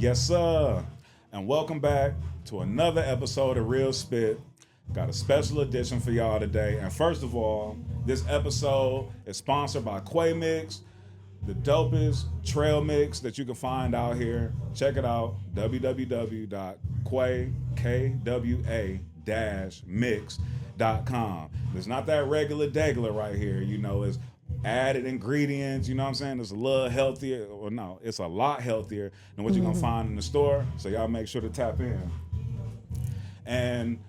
Yes, sir. And welcome back to another episode of Real Spit. Got a special edition for y'all today. And first of all, this episode is sponsored by Quay Mix, the dopest trail mix that you can find out here. Check it out, www.kwa-mix.com. It's not that regular degular right here, it's added ingredients, you know what I'm saying? It's a little healthier, or no, it's a lot healthier than what you're gonna find in the store. So y'all make sure to tap in. And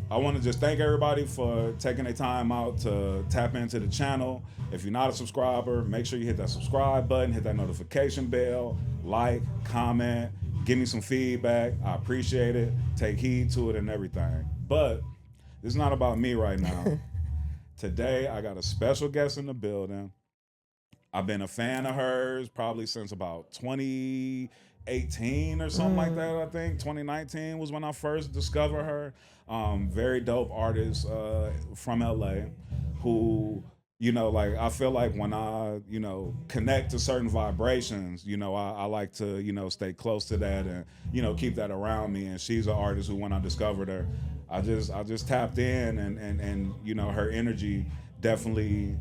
I want to just thank everybody for taking their time out to tap into the channel. If you're not a subscriber, make sure you hit that subscribe button, hit that notification bell, like, comment, give me some feedback. I appreciate it. Take heed to it and everything. But it's not about me right now. Today, I got a special guest in the building. I've been a fan of hers probably since about 2018 or something like that, I think. 2019 was when I first discovered her. Very dope artist from LA who, I feel like when I, connect to certain vibrations, I like to, stay close to that and, keep that around me. And she's an artist who, when I discovered her, I just tapped in and her energy definitely,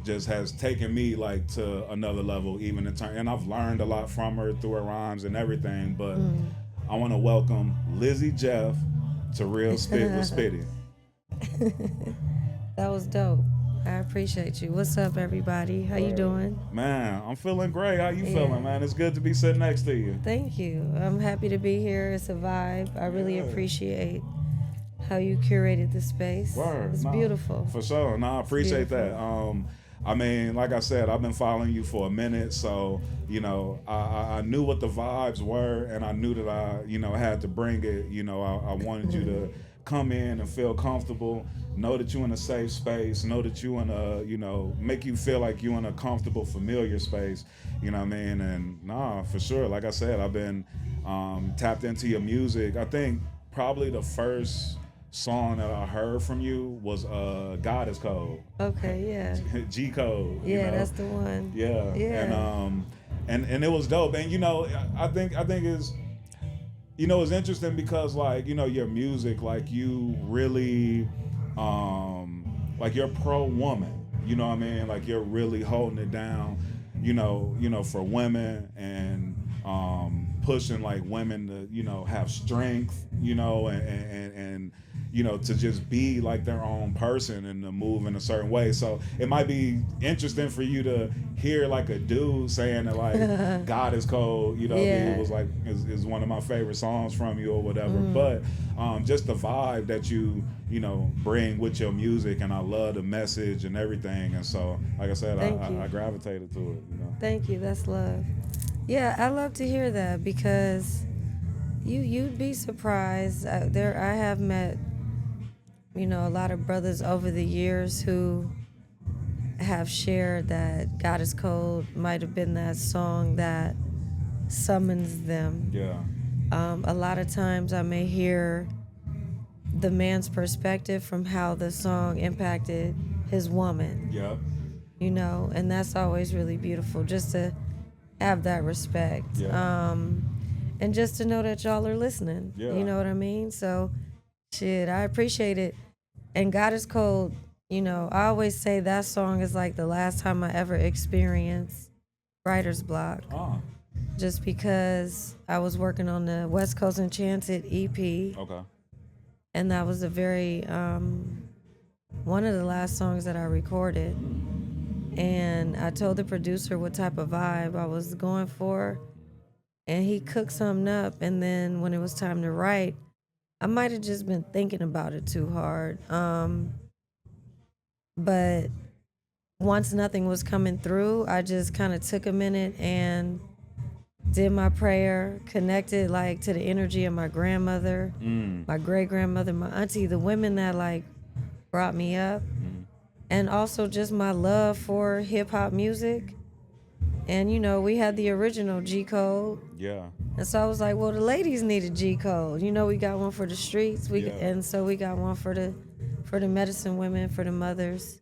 just has taken me like to another level, even in turn. And I've learned a lot from her through her rhymes and everything. But I want to welcome Lizzy Jeff to Real Spit with Spitty. That was dope. I appreciate you. What's up, everybody? How you doing? Man, I'm feeling great. How you feeling, man? It's good to be sitting next to you. Thank you. I'm happy to be here. It's a vibe. I really appreciate how you curated the space. Word. It's beautiful. For sure. No, I appreciate that. I mean, like I said, I've been following you for a minute, so I knew what the vibes were, and I knew that I had to bring it. I wanted you to come in and feel comfortable, know that you're in a safe space, know that you in a make you feel like you're in a comfortable, familiar space. You know what I mean? And nah, for sure. Like I said, I've been tapped into your music. I think probably the first song that I heard from you was God is Code. Okay, yeah. G Code. Yeah, that's the one. Yeah. Yeah. And it was dope. And I think it's it's interesting because your music, like you really like you're pro woman. You know what I mean? Like you're really holding it down, for women and pushing like women to have strength, and to just be like their own person and to move in a certain way. So it might be interesting for you to hear like a dude saying that like God is cold, it was like is one of my favorite songs from you or whatever. But just the vibe that you bring with your music, and I love the message and everything. And so like I said, I gravitated to it. Thank you. That's love. Yeah, I love to hear that because you'd be surprised. I have met a lot of brothers over the years who have shared that God is Cold might have been that song that summons them. Yeah. A lot of times I may hear the man's perspective from how the song impacted his woman. Yeah. And that's always really beautiful, just to have that respect. Yeah. And just to know that y'all are listening. Yeah. You know what I mean? So, I appreciate it. And God is Cold, I always say that song is like the last time I ever experienced writer's block. Oh. Just because I was working on the West Coast Enchanted EP. Okay. And that was a very, one of the last songs that I recorded. And I told the producer what type of vibe I was going for. And he cooked something up. And then when it was time to write, I might have just been thinking about it too hard. But once nothing was coming through, I just kind of took a minute and did my prayer, connected like to the energy of my grandmother, my great grandmother, my auntie, the women that like brought me up, and also just my love for hip hop music. And we had the original G Code. Yeah. And so I was like, well, the ladies need a G Code. We got one for the streets. Yeah. And so we got one for the medicine women, for the mothers.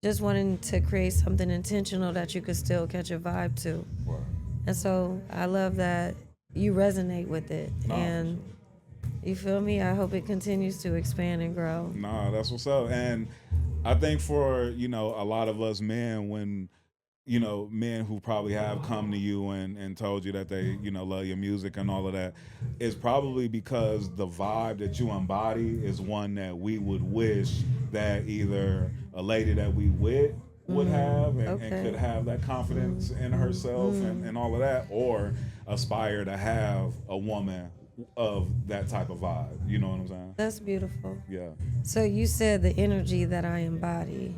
Just wanting to create something intentional that you could still catch a vibe to. Wow. And so I love that you resonate with it. No, for And sure. you feel me? I hope it continues to expand and grow. Nah, that's what's up. And I think for, a lot of us men, when, men who probably have come to you and told you that they, love your music and all of that, is probably because the vibe that you embody is one that we would wish that either a lady that we with would have and could Okay. have that confidence in herself and all of that, or aspire to have a woman of that type of vibe. You know what I'm saying? That's beautiful. Yeah. So you said the energy that I embody.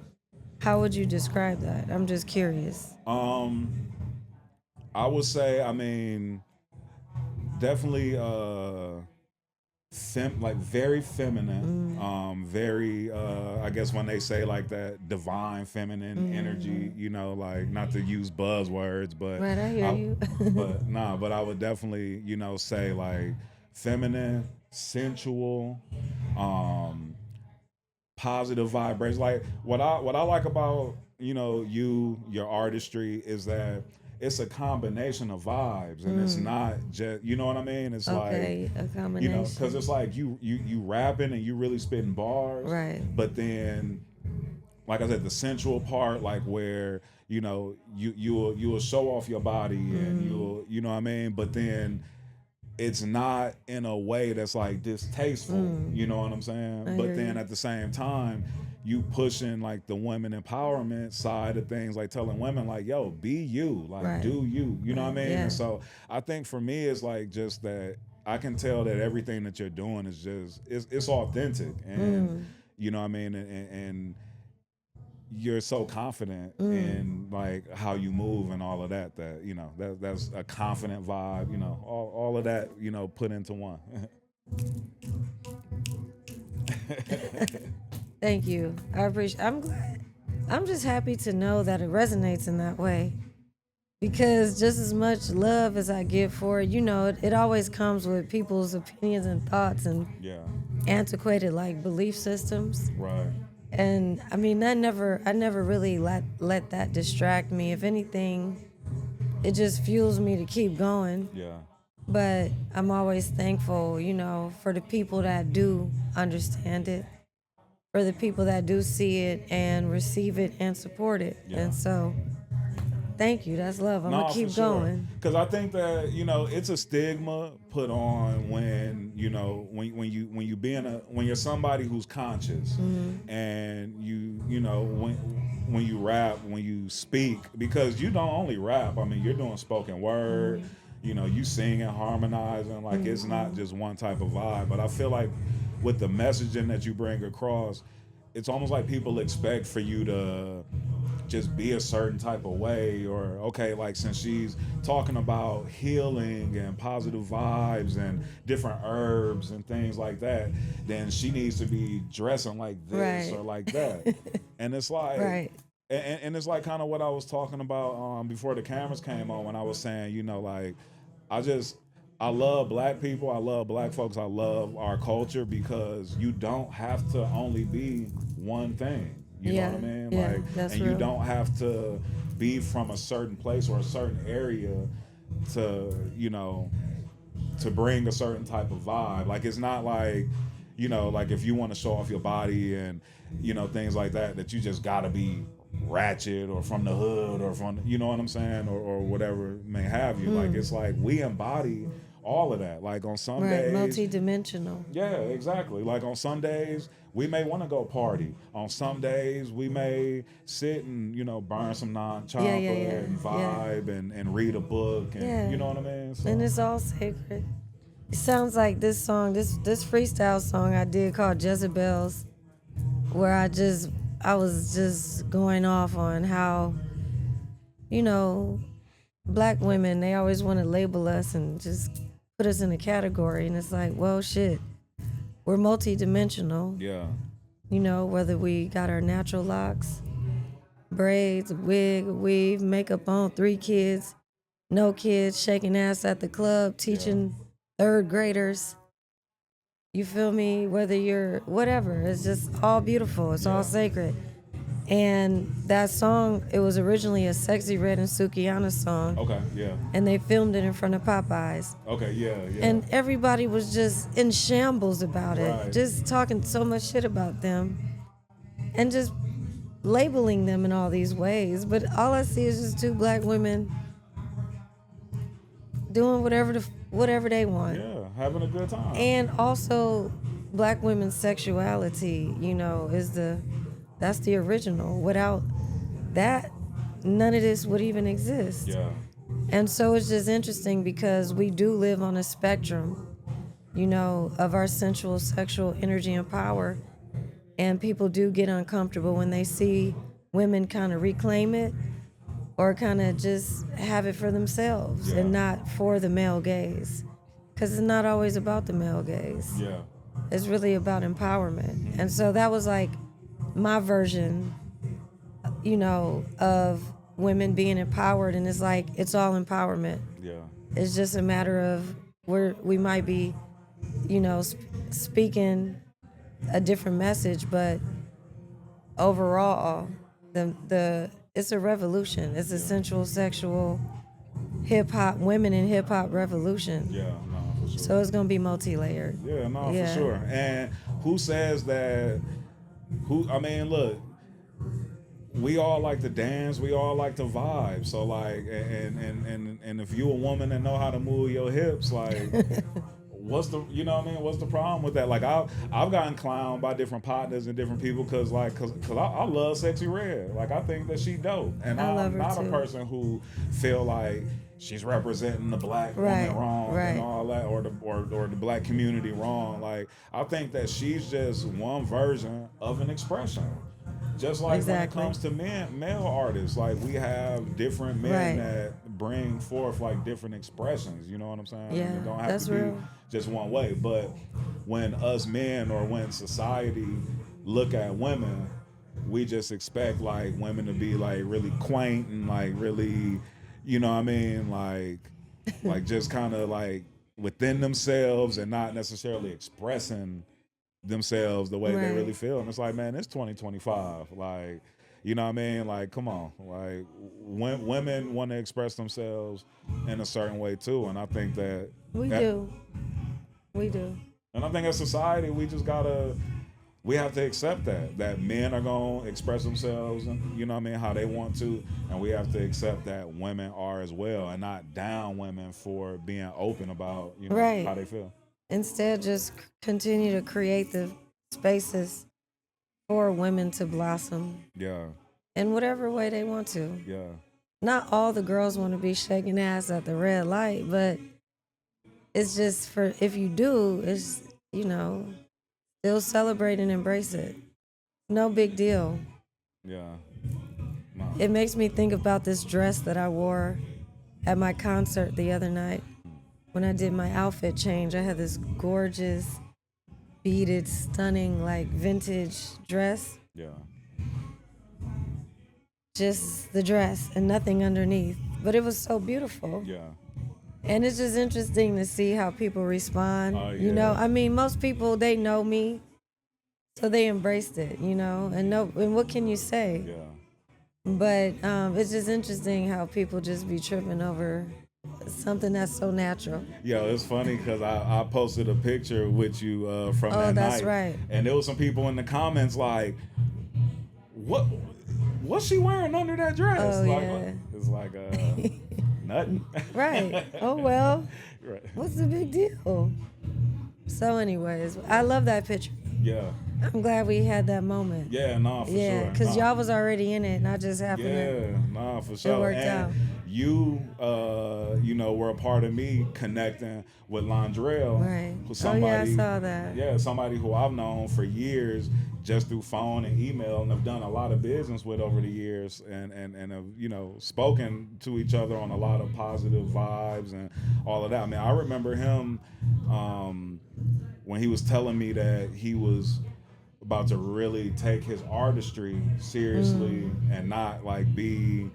How would you describe that? I'm just curious. Um, I would say, definitely like very feminine, very I guess when they say like that divine feminine energy, like not to use buzzwords, but Right, I hear you. but I would definitely, say like feminine, sensual, um positive vibration. Like what I like about, your artistry is that it's a combination of vibes, and it's not just, you know what I mean? It's like, Okay, a because combination. it's like you rapping and you really spitting bars, Right. but then, like I said, the sensual part, like where, you'll show off your body and you'll, you know what I mean, but then it's not in a way that's like distasteful, you know what I'm saying? I But hear then you. at the same time, you pushing like the women empowerment side of things, like telling women like, yo, be you, like Right. do you, you know what I Right, mean? yeah. And so I think for me, it's like just that I can tell that everything that you're doing is just, it's authentic, and you know what I mean? And you're so confident in like how you move and all of that, that that's a confident vibe, all of that, put into one. Thank you. I appreciate. I'm glad. I'm just happy to know that it resonates in that way. Because just as much love as I get for it, it always comes with people's opinions and thoughts and Yeah. antiquated like belief systems. Right. And I never really let that distract me. If anything, it just fuels me to keep going. Yeah. But I'm always thankful, for the people that do understand it, for the people that do see it and receive it and support it. Yeah. And so, thank you. That's love. I'm gonna No, for keep sure. going. Because I think that it's a stigma put on when when you when you're somebody who's conscious, and when you rap, when you speak, because you don't only rap. I mean, you're doing spoken word. You sing and harmonizing. Like it's not just one type of vibe. But I feel like with the messaging that you bring across, it's almost like people expect for you to just be a certain type of way, or okay, like since she's talking about healing and positive vibes and different herbs and things like that, then she needs to be dressing like this Right. or like that. And it's like, Right. and it's like kind of what I was talking about before the cameras came on, when I was saying, like I just I love black people, I love black folks, I love our culture, because you don't have to only be one thing. You know Yeah. what I mean? Yeah. Like, That's and you real. don't have to be from a certain place or a certain area to, to bring a certain type of vibe. Like, it's not like, like if you want to show off your body and, things like that, that you just gotta be ratchet or from the hood or from, you know what I'm saying? Or whatever may have you. Like, it's like we embody all of that. Like on some Right. days, Multi-dimensional. yeah, exactly. Like on some days, we may want to go party. On some days, we may sit and burn some non-champa Yeah. and vibe and read a book, and Yeah. you know what I mean. So, And it's all sacred. It sounds like this song, this freestyle song I did called Jezebels, where I was just going off on how, you know, black women, they always want to label us and just put us in a category. And it's like, well, shit, we're multi-dimensional. yeah, Whether we got our natural locks, braids, wig, weave, makeup on, 3 kids, no kids, shaking ass at the club, teaching third graders. You feel me? Whether you're whatever, it's just all beautiful. It's all sacred. And that song, it was originally a Sexy Red and Sukihana song. Okay, yeah. And they filmed it in front of Popeyes. Okay, yeah. And everybody was just in shambles about it. Right. Just talking so much shit about them. And just labeling them in all these ways. But all I see is just two black women doing whatever they want. Yeah, having a good time. And also, black women's sexuality, that's the original. Without that, none of this would even exist. Yeah. And so it's just interesting because we do live on a spectrum, of our sensual, sexual energy and power. And people do get uncomfortable when they see women kind of reclaim it or kind of just have it for themselves and not for the male gaze. Because it's not always about the male gaze. Yeah. It's really about empowerment. And so that was like my version, of women being empowered. And it's like, it's all empowerment. Yeah. It's just a matter of where we might be, speaking a different message, but overall, it's a revolution. It's a sensual, sexual, hip hop, women in hip hop revolution. Yeah, no, for sure. So it's gonna be multi-layered. Yeah, no, for sure. And who says that? Look, we all like to dance, we all like to vibe. So like, and if you a woman that know how to move your hips, like. What's the problem with that? Like I've gotten clowned by different partners and different people because I love Sexy Red. Like I think that she dope, and I'm not a person who feel like she's representing the black woman wrong and all that, or the black community wrong. Like I think that she's just one version of an expression. Just like when it comes to male artists, like we have different men that bring forth like different expressions. You know what I'm saying? Yeah, it don't have to be just one way. But when us men or when society look at women, we just expect like women to be like really quaint and like really, like just kind of like within themselves and not necessarily expressing themselves the way they really feel. And it's like, man, it's 2025. Like, Like, come on. Like, women want to express themselves in a certain way too. And I think that we do. And I think as society, we have to accept that men are going to express themselves and, how they want to. And we have to accept that women are as well and not down women for being open about, how they feel. Instead, just continue to create the spaces for women to blossom. Yeah. In whatever way they want to. Yeah. Not all the girls want to be shaking ass at the red light, but it's just if you do, it's, still celebrate and embrace it. No big deal. Yeah. No. It makes me think about this dress that I wore at my concert the other night. When I did my outfit change, I had this gorgeous, beaded, stunning, like vintage dress. Yeah. Just the dress and nothing underneath. But it was so beautiful. Yeah. And it's just interesting to see how people respond. Most people, they know me, so they embraced it, and what can you say? Yeah. But it's just interesting how people just be tripping over something that's so natural. Yeah, it's funny because I posted a picture with you from that night. Oh, that's right. And there was some people in the comments like, what's she wearing under that dress? Oh, yeah. It's like, nothing. Right. Oh, well, right. What's the big deal? So anyways, I love that picture. Yeah. I'm glad we had that moment. Yeah, for sure. Yeah, because y'all was already in it, and I just happened to. For sure. It worked out. You, were a part of me connecting with Londrell. Right. I saw that. Yeah, somebody who I've known for years just through phone and email and have done a lot of business with over the years and have, spoken to each other on a lot of positive vibes and all of that. I mean, I remember him when he was telling me that he was about to really take his artistry seriously and not like be,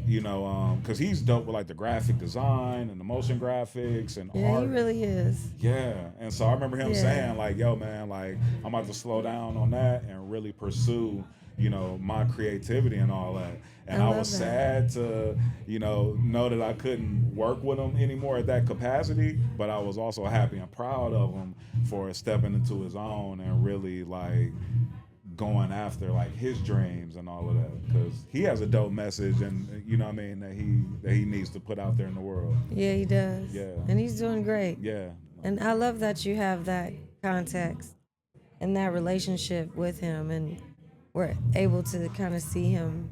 because he's dope with like the graphic design and the motion graphics and art. Yeah, he really is. Yeah, and so I remember him saying like, yo man, like I'm about to slow down on that and really pursue, you know, my creativity and all that. And I was sad to, you know that I couldn't work with him anymore at that capacity, but I was also happy and proud of him for stepping into his own and really like going after like his dreams and all of that, because he has a dope message, and you know what I mean, that he needs to put out there in the world. Yeah, he does. Yeah. And he's doing great. Yeah. And I love that you have that context and that relationship with him, and we're able to kind of see him,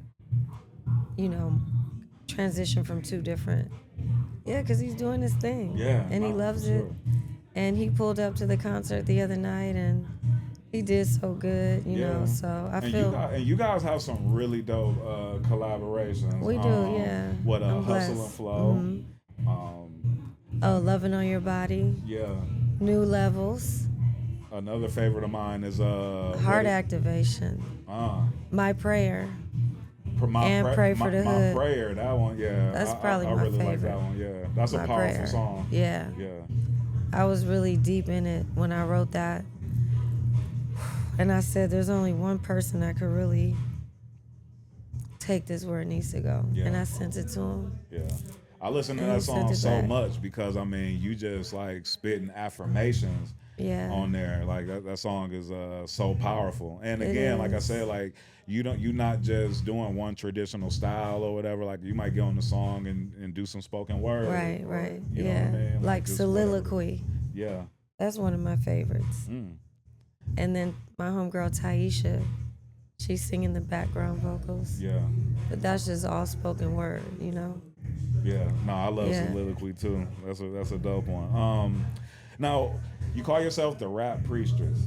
you know, transition from two different. Yeah, because he's doing his thing. Yeah. And he loves it. And he pulled up to the concert the other night, and he did so good, you know. So I feel. And you guys have some really dope collaborations. We do, yeah. What I'm Hustle blessed. and Flow. Oh, Loving on Your Body. Yeah. New Levels. Another favorite of mine is Heart Activation. My Prayer. Pray for the Hood. My Prayer, that one, yeah. That's probably I my really favorite. like that one, yeah. That's My a powerful Prayer. song. Yeah. Yeah. I was really deep in it when I wrote that. And I said, there's only one person that could really take this where it needs to go. Yeah. And I sent it to him. Yeah. I listen to And that he sent song it so back. much because, I mean, you just like spitting affirmations on there. Like that song is so powerful. And again, like I said, like you're not just doing one traditional style or whatever. Like you might get on the song and do some spoken word. Right. You know Yeah. what I mean? Like just soliloquy. whatever. Yeah. That's one of my favorites. And then my homegirl Taisha, she's singing the background vocals. Yeah. But that's just all spoken word, you know? Yeah. No, I love soliloquy too. That's a dope one. Now, you call yourself the Rap Priestess.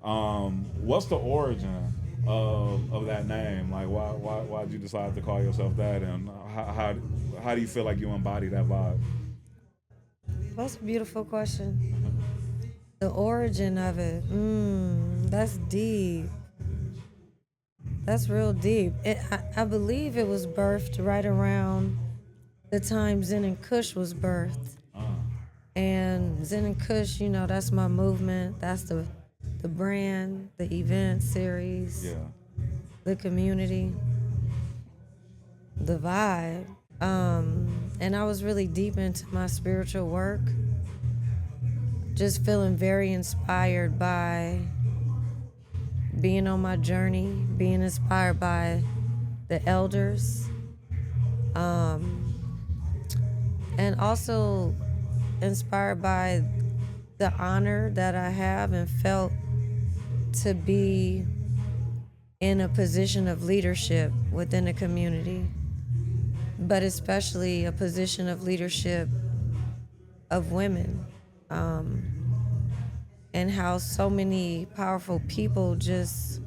What's the origin of that name? Like, why'd you decide to call yourself that, and how do you feel like you embody that vibe? That's a beautiful question. The origin of it, that's deep. That's real deep. I believe it was birthed right around the time Zen and Kush was birthed. And Zen and Kush, you know, that's my movement. That's the brand, the event series, the community, the vibe. And I was really deep into my spiritual work. Just feeling very inspired by being on my journey, being inspired by the elders, and also inspired by the honor that I have and felt to be in a position of leadership within the community, but especially a position of leadership of women. And how so many powerful people just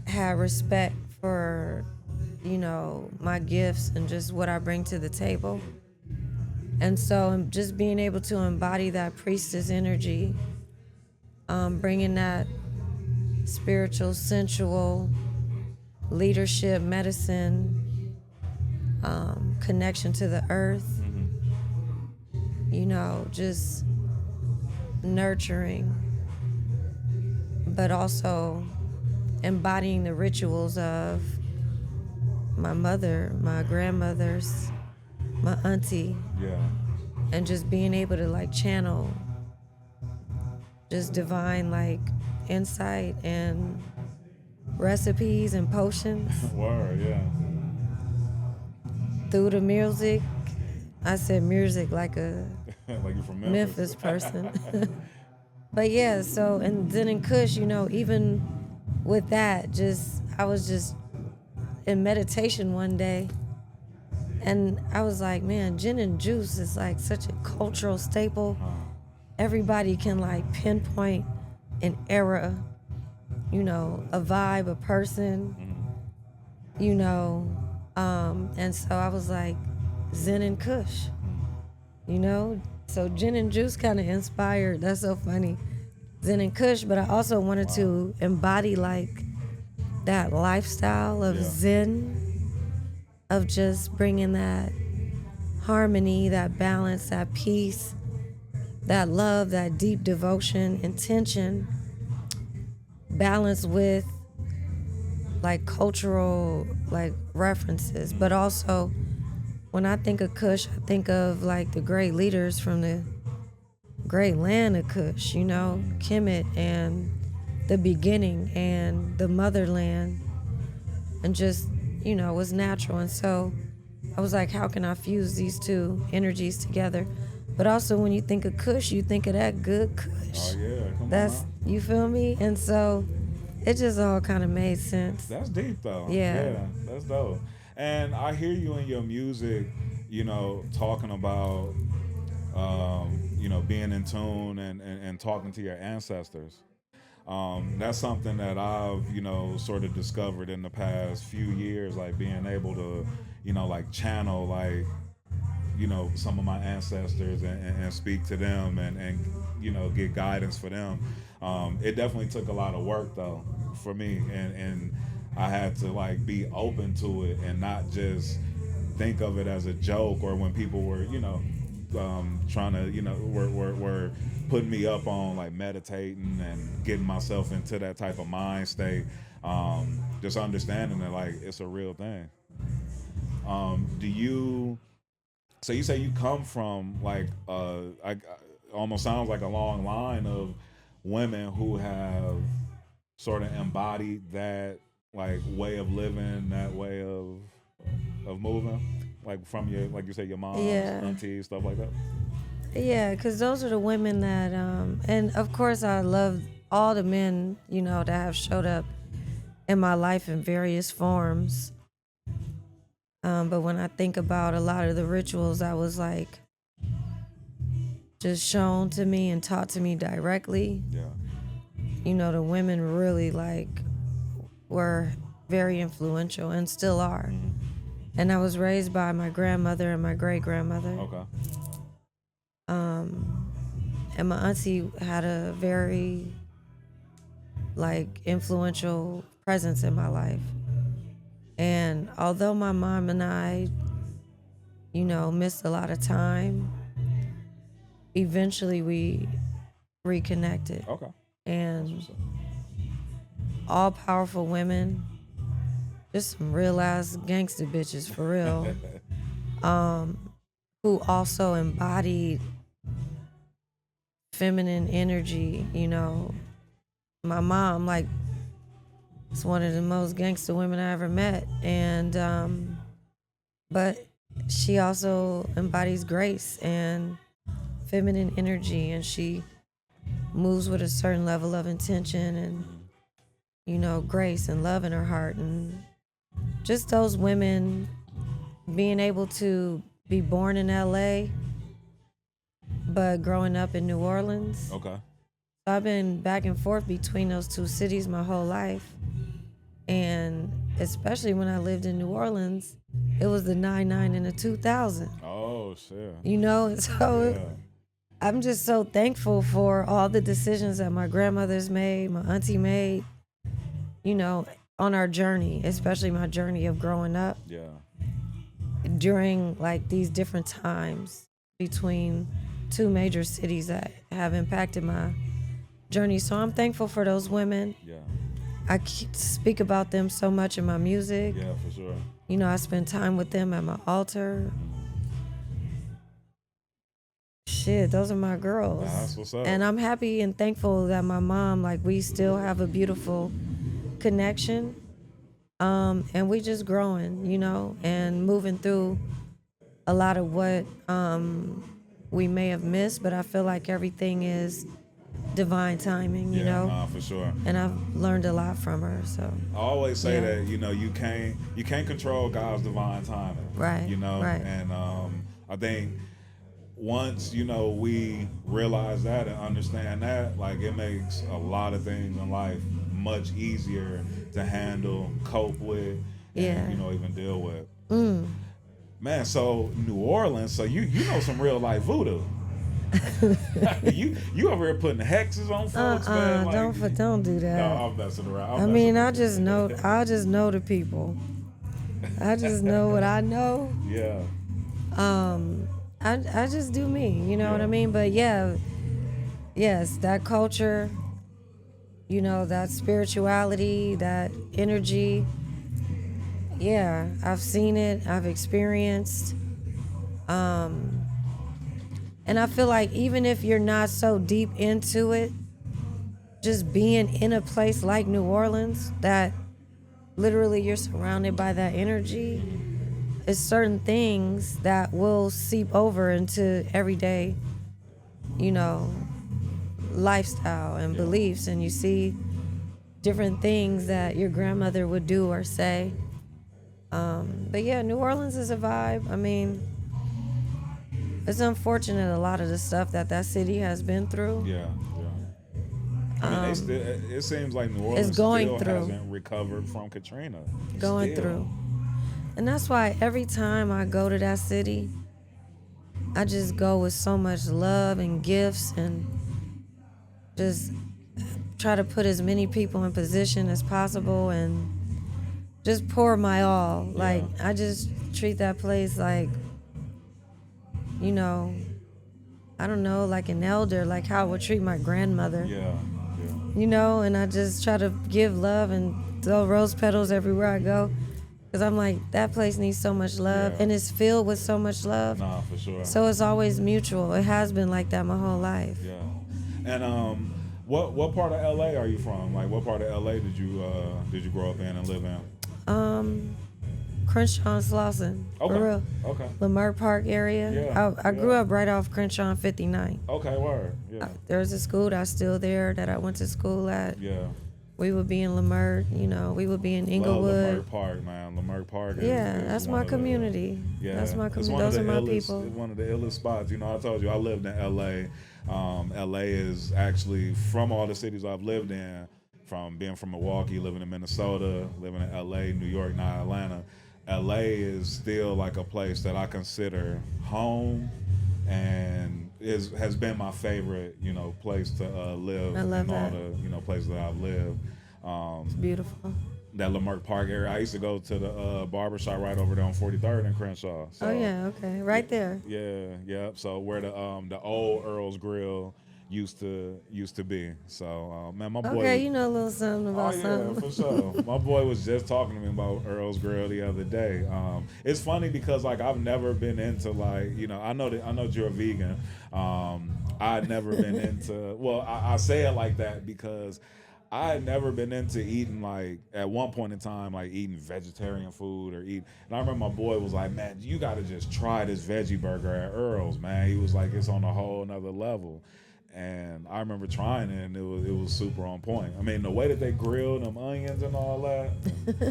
have respect for, you know, my gifts and just what I bring to the table. And so just being able to embody that priestess energy, bringing that spiritual, sensual, leadership, medicine, connection to the earth, you know, just nurturing, but also embodying the rituals of my mother, my grandmothers, my auntie, and just being able to like channel just divine like insight and recipes and potions. Word, yeah. Through the music. I said music like a like you're from Memphis person. But yeah, so, and Zen and Kush, you know, even with that, I was just in meditation one day, and I was like, man, gin and juice is like such a cultural staple. Everybody can like pinpoint an era, you know, a vibe, a person, you know, and so I was like, Zen and Kush, you know? So gin and juice kind of inspired, that's so funny, Zen and Kush, but I also wanted to embody like that lifestyle of Zen, of just bringing that harmony, that balance, that peace, that love, that deep devotion, intention, balanced with like cultural like references, but also when I think of Kush, I think of like the great leaders from the great land of Kush, you know, Kemet and the beginning and the motherland, and just, you know, was natural. And so I was like, how can I fuse these two energies together? But also when you think of Kush, you think of that good Kush. Oh yeah, come That's, on. you feel me? And so it just all kind of made sense. That's deep though. Yeah. That's dope. And I hear you in your music, you know, talking about, you know, being in tune and talking to your ancestors. That's something that I've, you know, sort of discovered in the past few years, like being able to, you know, like channel, like, you know, some of my ancestors and speak to them and, you know, get guidance for them. It definitely took a lot of work though for me, and I had to like be open to it and not just think of it as a joke, or when people were, you know, trying to, you know, were putting me up on like meditating and getting myself into that type of mind state. Just understanding that like it's a real thing. Do you? So you say you come from like almost sounds like a long line of women who have sort of embodied that like way of living, that way of moving, like from your, like you say, your moms, Yeah. aunties, stuff like that. Yeah, because those are the women that, and of course I love all the men, you know, that have showed up in my life in various forms. But when I think about a lot of the rituals that was like just shown to me and taught to me directly, Yeah. you know, the women really like were very influential and still are. And I was raised by my grandmother and my great grandmother. Okay. And my auntie had a very like influential presence in my life. And although my mom and I, you know, missed a lot of time, eventually we reconnected. Okay. And all powerful women, just some real ass gangster bitches for real, who also embodied feminine energy, you know. My mom, like, is one of the most gangster women I ever met. And, but she also embodies grace and feminine energy, and she moves with a certain level of intention and, you know, grace and love in her heart. And just those women being able to be born in LA, but growing up in New Orleans. Okay. I've been back and forth between those two cities my whole life. And especially when I lived in New Orleans, it was the 99 and the 2000. Oh shit. You know, and so Yeah. I'm just so thankful for all the decisions that my grandmother's made, my auntie made, you know, on our journey, especially my journey of growing up Yeah. during like these different times between two major cities that have impacted my journey. So I'm thankful for those women. Yeah. I speak about them so much in my music. Yeah, for sure. You know, I spend time with them at my altar. Shit, those are my girls. That's what's up. And I'm happy and thankful that my mom, like, we still have a beautiful connection. And we just growing, you know, and moving through a lot of what we may have missed, but I feel like everything is divine timing, you know. Nah, for sure. And I've learned a lot from her. So I always say Yeah. that, you know, you can't control God's divine timing. Right, You know, right. and I think once, you know, we realize that and understand that, like, it makes a lot of things in life much easier to handle, cope with, and, Yeah. you know, even deal with. Man, so New Orleans, so you know some real life voodoo. you over here putting hexes on folks, man. Like, don't do that. no, I'm messing around. I mean, I just know the people. I just know what I know. Yeah. I just do me, you know what I Yeah. mean? But yeah, yes, that culture you know, that spirituality, that energy. Yeah, I've seen it, I've experienced. And I feel like even if you're not so deep into it, just being in a place like New Orleans that literally you're surrounded by that energy, is certain things that will seep over into everyday, you know, lifestyle and beliefs, and you see different things that your grandmother would do or say. But yeah, New Orleans is a vibe. I mean, it's unfortunate a lot of the stuff that city has been through. Yeah, yeah. I mean, they still, it seems like New Orleans going still through. hasn't recovered from Katrina. Going Still. through. And that's why every time I go to that city, I just go with so much love and gifts and just try to put as many people in position as possible and just pour my all. Like, I just treat that place like, you know, I don't know, like an elder, like how I would treat my grandmother. Yeah, yeah. You know, and I just try to give love and throw rose petals everywhere I go. Because I'm like, that place needs so much love, and it's filled with so much love. Nah, for sure. So it's always mutual. It has been like that my whole life. Yeah. And what part of LA are you from? Like, what part of LA did you grow up in and live in? Crenshaw and Slauson. Okay. For real. Okay. Lamert Park area. Yeah. I grew up right off Crenshaw and 59. Okay, word. Yeah. There's a school that's still there that I went to school at. Yeah. We would be in Lamert, you know, we would be in Inglewood. Lamert Park, man. Lamert Park. That's my community. That's my community. Those are my people. It's one of the illest spots. You know, I told you I lived in LA. LA is actually, from all the cities I've lived in, from being from Milwaukee, living in Minnesota, living in LA, New York, now Atlanta. LA is still like a place that I consider home, and has been my favorite, you know, place to live. I love in that. all the, you know, places that I've lived. It's beautiful. That Lamert Park area. I used to go to the barbershop right over there on 43rd in Crenshaw. So, Oh yeah, okay, right there. Yeah. So where the old Earl's Grill used to be. So man, my boy. Okay, you know a little something about something. For sure. My boy was just talking to me about Earl's Grill the other day. It's funny because like I've never been into, like, you know, I know you're a vegan. I'd never been into. Well, I say it like that because I had never been into eating, like, at one point in time, like eating vegetarian food or eat. And I remember my boy was like, man, you got to just try this veggie burger at Earl's, man. He was like, it's on a whole nother level. And I remember trying it, and it was super on point. I mean, the way that they grilled them onions and all that,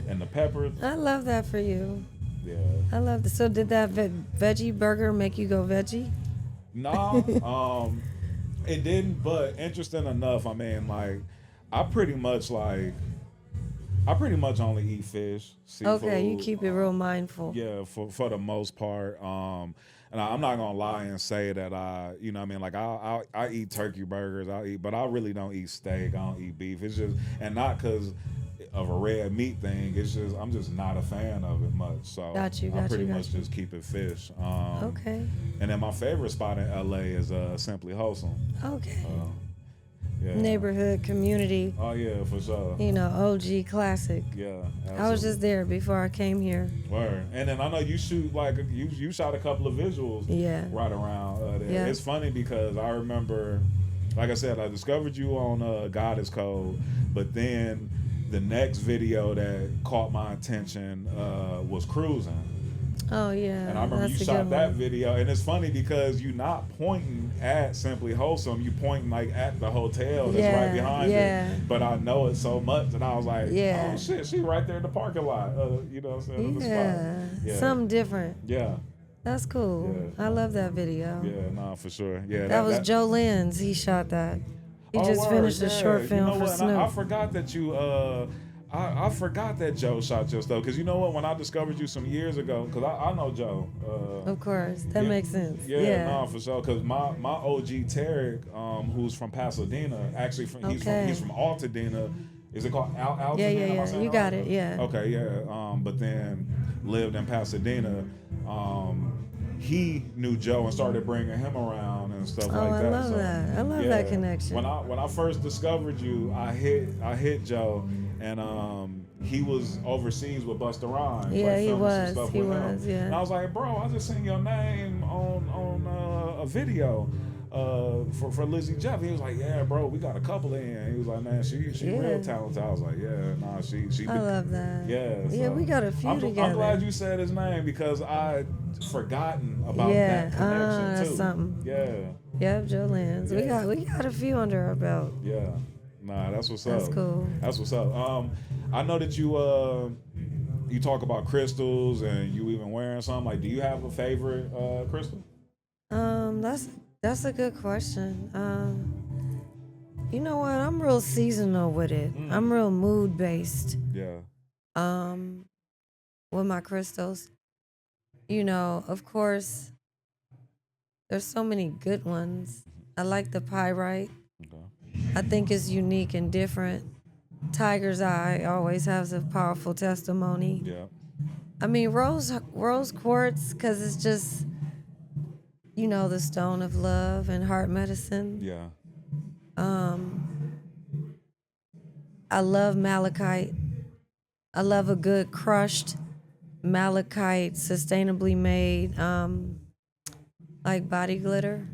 and the peppers. I love that for you. Yeah. I love that. So did that veggie burger make you go veggie? No, it didn't. But interesting enough, I mean, like, I pretty much only eat fish, seafood. Okay, you keep it real mindful. Yeah, for the most part. And I'm not gonna lie and say that you know what I mean, like I eat turkey burgers, but I really don't eat steak. I don't eat beef. It's just, and not because of a red meat thing. It's just I'm just not a fan of it much. So I pretty much just keep it fish. Okay. And then my favorite spot in LA is Simply Wholesome. Okay. Yeah. Neighborhood community. Oh yeah, for sure. You know, OG classic. Yeah, absolutely. I was just there before I came here. Word. And then I know you shoot, like, you shot a couple of visuals. Yeah. Right around there. Yeah. It's funny because I remember, like I said, I discovered you on God Is Cold, but then the next video that caught my attention was Cruising. Oh yeah. And I remember you shot that video, and it's funny because you're not pointing at Simply Wholesome, you pointing like at the hotel that's right behind it. But I know it so much that I was like, oh shit, she right there in the parking lot. You know what I'm saying? In the spot. Yeah. Something different. Yeah. That's cool. Yeah. I love that video. Yeah, nah, for sure. Yeah. That was Joe Lenz. He shot that. He just finished a short film for Snoop. I forgot that you I forgot that Joe shot your stuff, because you know what, when I discovered you some years ago, because I know Joe. Of course, that makes sense. Yeah, no, for sure. Because my OG Tarek, who's from Pasadena, actually he's from Altadena. Is it called Altadena? Yeah. You got it. Yeah. Okay, yeah. But then lived in Pasadena. he knew Joe and started bringing him around and stuff Oh, like I that. love So, that. I love that connection. When I first discovered you, I hit Joe, and he was overseas with Busta Rhymes, Yeah, like he filming some was. stuff He with was, him. yeah. And I was like, bro, I just seen your name on a video. For Lizzy Jeff, he was like, yeah, bro, we got a couple in. He was like, man, she Yeah. real talented. I was like, yeah, nah, she. I love that. Yeah, Yeah, so we got a few I'm together. glad you said his name because I'd forgotten about Yeah, that connection that's too. something. Yeah, Yep, Joe Lance. Yeah. We got a few under our belt. yeah. Nah, that's what's up. That's cool. That's what's up. I know that you talk about crystals and you even wearing some. Like, do you have a favorite crystal? That's a good question. You know what? I'm real seasonal with it. I'm real mood based. Yeah. With my crystals. You know, of course, there's so many good ones. I like the pyrite. Okay. I think it's unique and different. Tiger's Eye always has a powerful testimony. Yeah. I mean, rose quartz, because it's just, you know, the stone of love and heart medicine. Yeah. I love malachite. I love a good crushed malachite, sustainably made, like body glitter.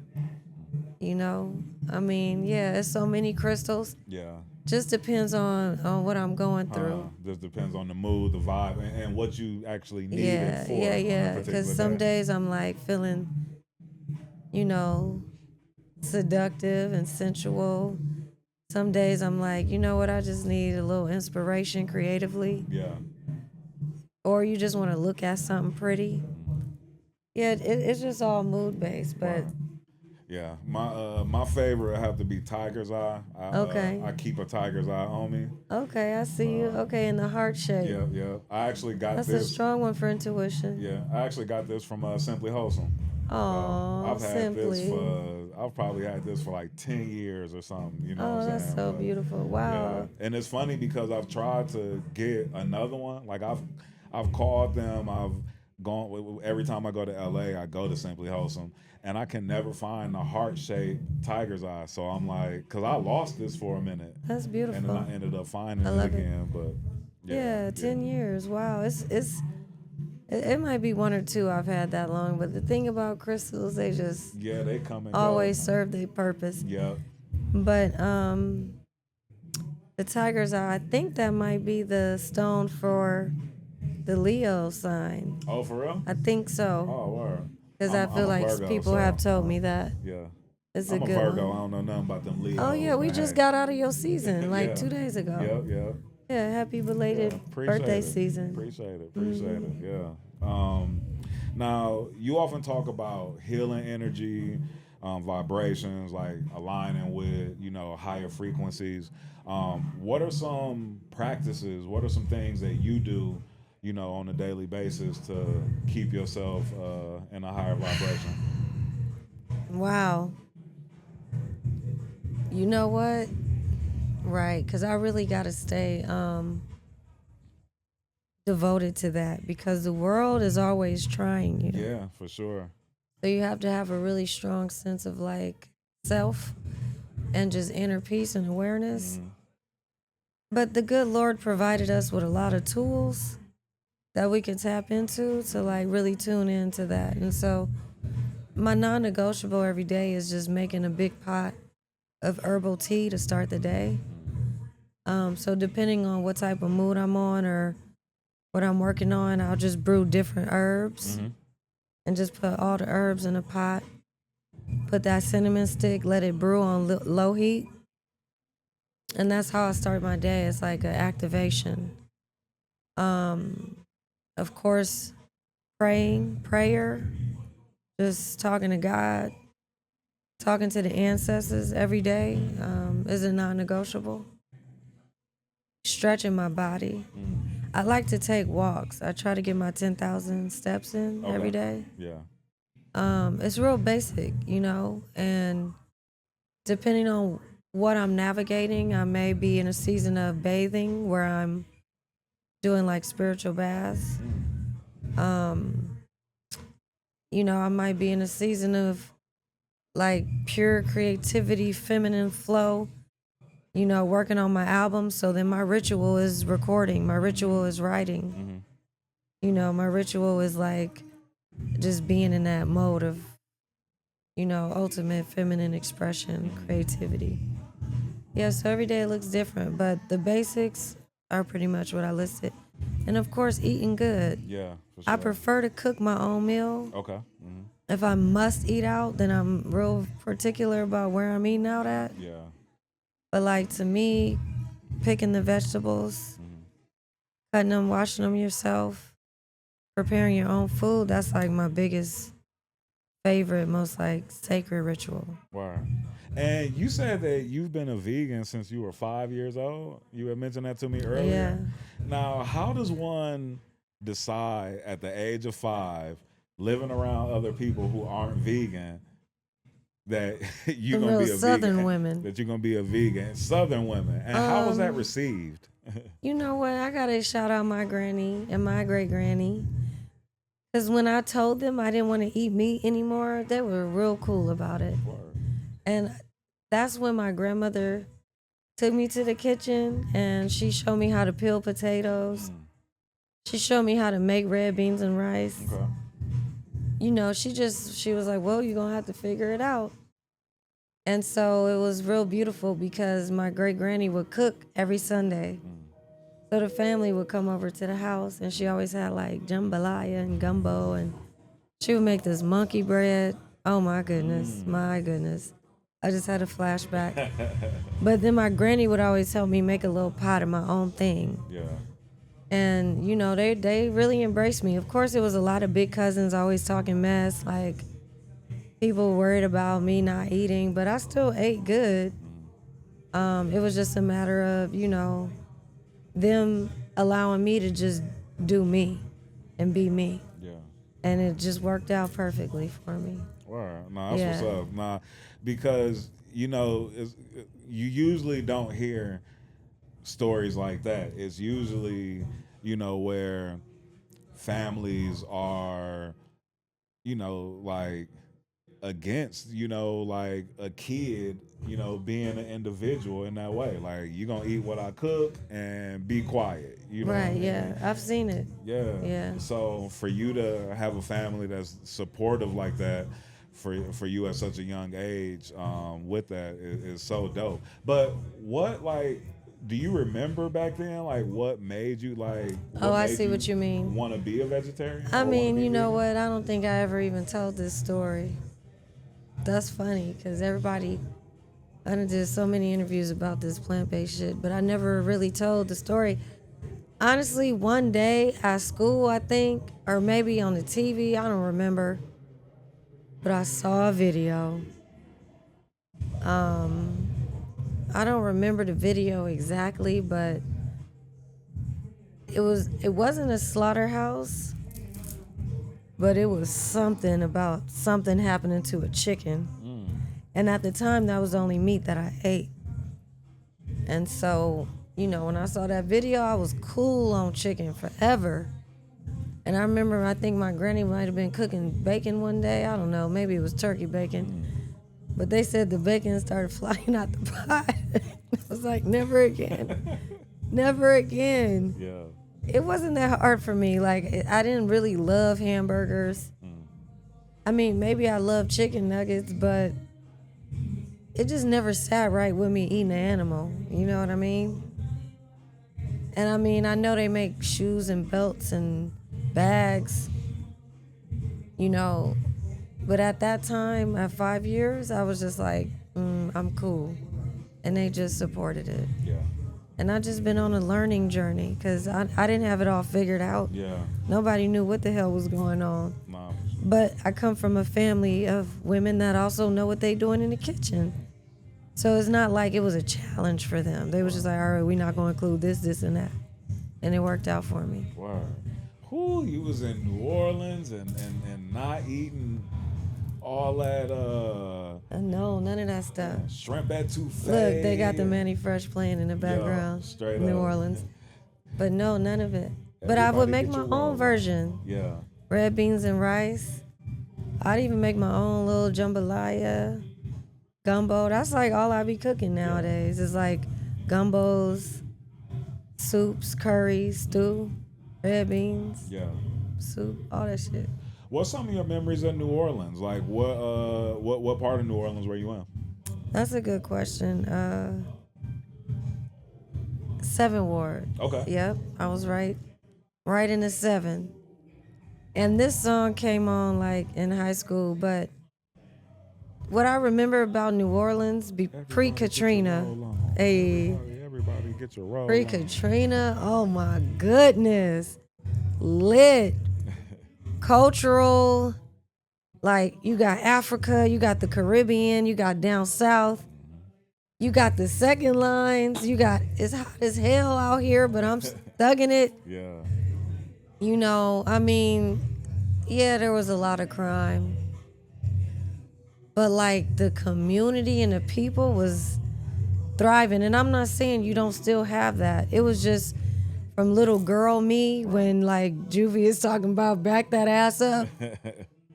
You know, I mean, yeah, it's so many crystals. Yeah. Just depends on what I'm going through. Just depends on the mood, the vibe, and what you actually need Yeah, it for. yeah. Because some days I'm like feeling, you know, seductive and sensual. Some days I'm like, you know what, I just need a little inspiration creatively. Yeah. Or you just want to look at something pretty. Yeah, it's just all mood based, but. Wow. Yeah, my favorite have to be Tiger's Eye. Okay. I keep a Tiger's Eye on me. Okay, I see you. Okay, in the heart shape. Yeah, yeah. I actually got That's this. a strong one for intuition. Yeah, I actually got this from Simply Wholesome. Oh, I've had Simply. this for. I've probably had this for like 10 years or something. You know what I'm saying? That's so beautiful. Wow. Yeah. And it's funny because I've tried to get another one. Like I've called them. I've gone every time I go to LA. I go to Simply Wholesome, and I can never find the heart shaped Tiger's Eye. So I'm like, because I lost this for a minute. That's beautiful. And then I ended up finding it love it. again. But Yeah, 10 years. Wow. It might be one or two I've had that long, but the thing about crystals, they just they come and always go. serve their purpose. Yeah. But the Tiger's Eye, I think that might be the stone for the Leo sign. Oh, for real? I think so. Oh, word. Because I feel like Virgo, people have told me that. Yeah. It's I'm a a good Virgo. one. I don't know nothing about them Leos. Oh yeah, we just got out of your season like Yeah. 2 days ago. Yep. Yeah, happy belated birthday season. Appreciate it. Yeah. Now, you often talk about healing energy, vibrations, like aligning with, higher frequencies. What are some practices? What are some things that you do, on a daily basis to keep yourself in a higher vibration? Wow. You know what? Right, because I really got to stay devoted to that because the world is always trying you. Yeah, for sure. So you have to have a really strong sense of like self and just inner peace and awareness. Mm-hmm. But the good Lord provided us with a lot of tools that we can tap into to like really tune into that. And so my non-negotiable every day is just making a big pot of herbal tea to start the day. So depending on what type of mood I'm on or what I'm working on, I'll just brew different herbs and just put all the herbs in a pot. Put that cinnamon stick, let it brew on low heat. And that's how I start my day. It's like an activation. Of course, prayer, just talking to God, talking to the ancestors every day is a non-negotiable. Stretching my body. I like to take walks. I try to get my 10,000 steps in every day. Yeah. It's real basic, and depending on what I'm navigating, I may be in a season of bathing where I'm doing like spiritual baths. you know, I might be in a season of like pure creativity, feminine flow, you know, working on my album. So then my ritual is recording, my ritual is writing. You know, my ritual is like just being in that mode of, you know, ultimate feminine expression, creativity. Yeah, so every day it looks different, but the basics are pretty much what I listed. And of course, eating good. Yeah, for I sure. prefer to cook my own meal. Okay. If I must eat out, then I'm real particular about where I'm eating out at. Yeah. But like to me, picking the vegetables, cutting them, washing them yourself, preparing your own food, that's like my biggest favorite, most like sacred ritual. Wow. And you said that you've been a vegan since you were 5 years old. You had mentioned that to me earlier. Yeah. Now, how does one decide at the age of 5, living around other people who aren't vegan, that you're Some gonna real be a Southern vegan? women. That you're gonna be a vegan, Southern women, and how was that received? You know what? I gotta shout out my granny and my great granny. Because when I told them I didn't want to eat meat anymore, they were real cool about it. And that's when my grandmother took me to the kitchen and she showed me how to peel potatoes. She showed me how to make red beans and rice. Okay. You know, she was like, well, you're going to have to figure it out. And so it was real beautiful because my great granny would cook every Sunday. So the family would come over to the house and she always had like jambalaya and gumbo and she would make this monkey bread. Oh my goodness, my goodness. I just had a flashback. But then my granny would always help me make a little pot of my own thing. Yeah. And, you know, they really embraced me. Of course, it was a lot of big cousins always talking mess, like people worried about me not eating, but I still ate good. It was just a matter of, you know, them allowing me to just do me and be me. Yeah. And it just worked out perfectly for me. Wow. Nah, that's what's up. Nah, because, you know, you usually don't hear stories like that. It's usually, you know, where families are, you know, like against, you know, like a kid, you know, being an individual in that way. Like, you're going to eat what I cook and be quiet. You know Right, what I mean? yeah. I've seen it. Yeah. Yeah. So for you to have a family that's supportive like that, for you at such a young age, with that is so dope. But what, like, do you remember back then, like, what made you, like, Oh, I see what you mean. want to be a vegetarian? I or wanna mean, be you know vegan? what? I don't think I ever even told this story. That's funny because everybody, I done did so many interviews about this plant-based shit, but I never really told the story. Honestly, one day at school, I think, or maybe on the TV, I don't remember, but I saw a video. I don't remember the video exactly, but it wasn't a slaughterhouse, but it was something about something happening to a chicken. And at the time, that was the only meat that I ate. And so, you know, when I saw that video, I was cool on chicken forever. And I remember, I think my granny might have been cooking bacon one day. I don't know, maybe it was turkey bacon. But they said the bacon started flying out the pot. I was like, never again. Never again. Yeah. It wasn't that hard for me. Like, I didn't really love hamburgers. I mean, maybe I love chicken nuggets, but it just never sat right with me eating an animal. You know what I mean? And I mean, I know they make shoes and belts and bags, you know, but at that time, at 5 years, I was just like, I'm cool. And they just supported it. Yeah. And I've just been on a learning journey because I didn't have it all figured out. Yeah. Nobody knew what the hell was going on. Nah. But I come from a family of women that also know what they're doing in the kitchen. So it's not like it was a challenge for them. They was just like, all right, we're not going to include this, this, and that. And it worked out for me. Wow. Who, you was in New Orleans and not eating all that No, none of that stuff. shrimp etouffee. Look, they got the Manny Fresh playing in the background. straight New up. Orleans. But no, none of it. But I would Everybody make get my your own roll. version. Yeah. Red beans and rice, I'd even make my own little jambalaya, gumbo. That's like all I be cooking nowadays. It's like gumbos, soups, curries, stew, red beans, Yeah. soup, all that shit. What's some of your memories of New Orleans? Like what part of New Orleans were you in? That's a good question. 7th Ward. Okay. Yep, I was right in the 7. And this song came on like in high school, but what I remember about New Orleans pre-Katrina, Everybody get your roll. pre-Katrina, oh my goodness, lit, cultural. Like you got Africa, you got the Caribbean, you got down south, you got the second lines, you got it's hot as hell out here, but I'm thugging it. Yeah. You know, I mean, yeah, there was a lot of crime. But like the community and the people was thriving. And I'm not saying you don't still have that. It was just from little girl me when like Juvie is talking about back that ass up.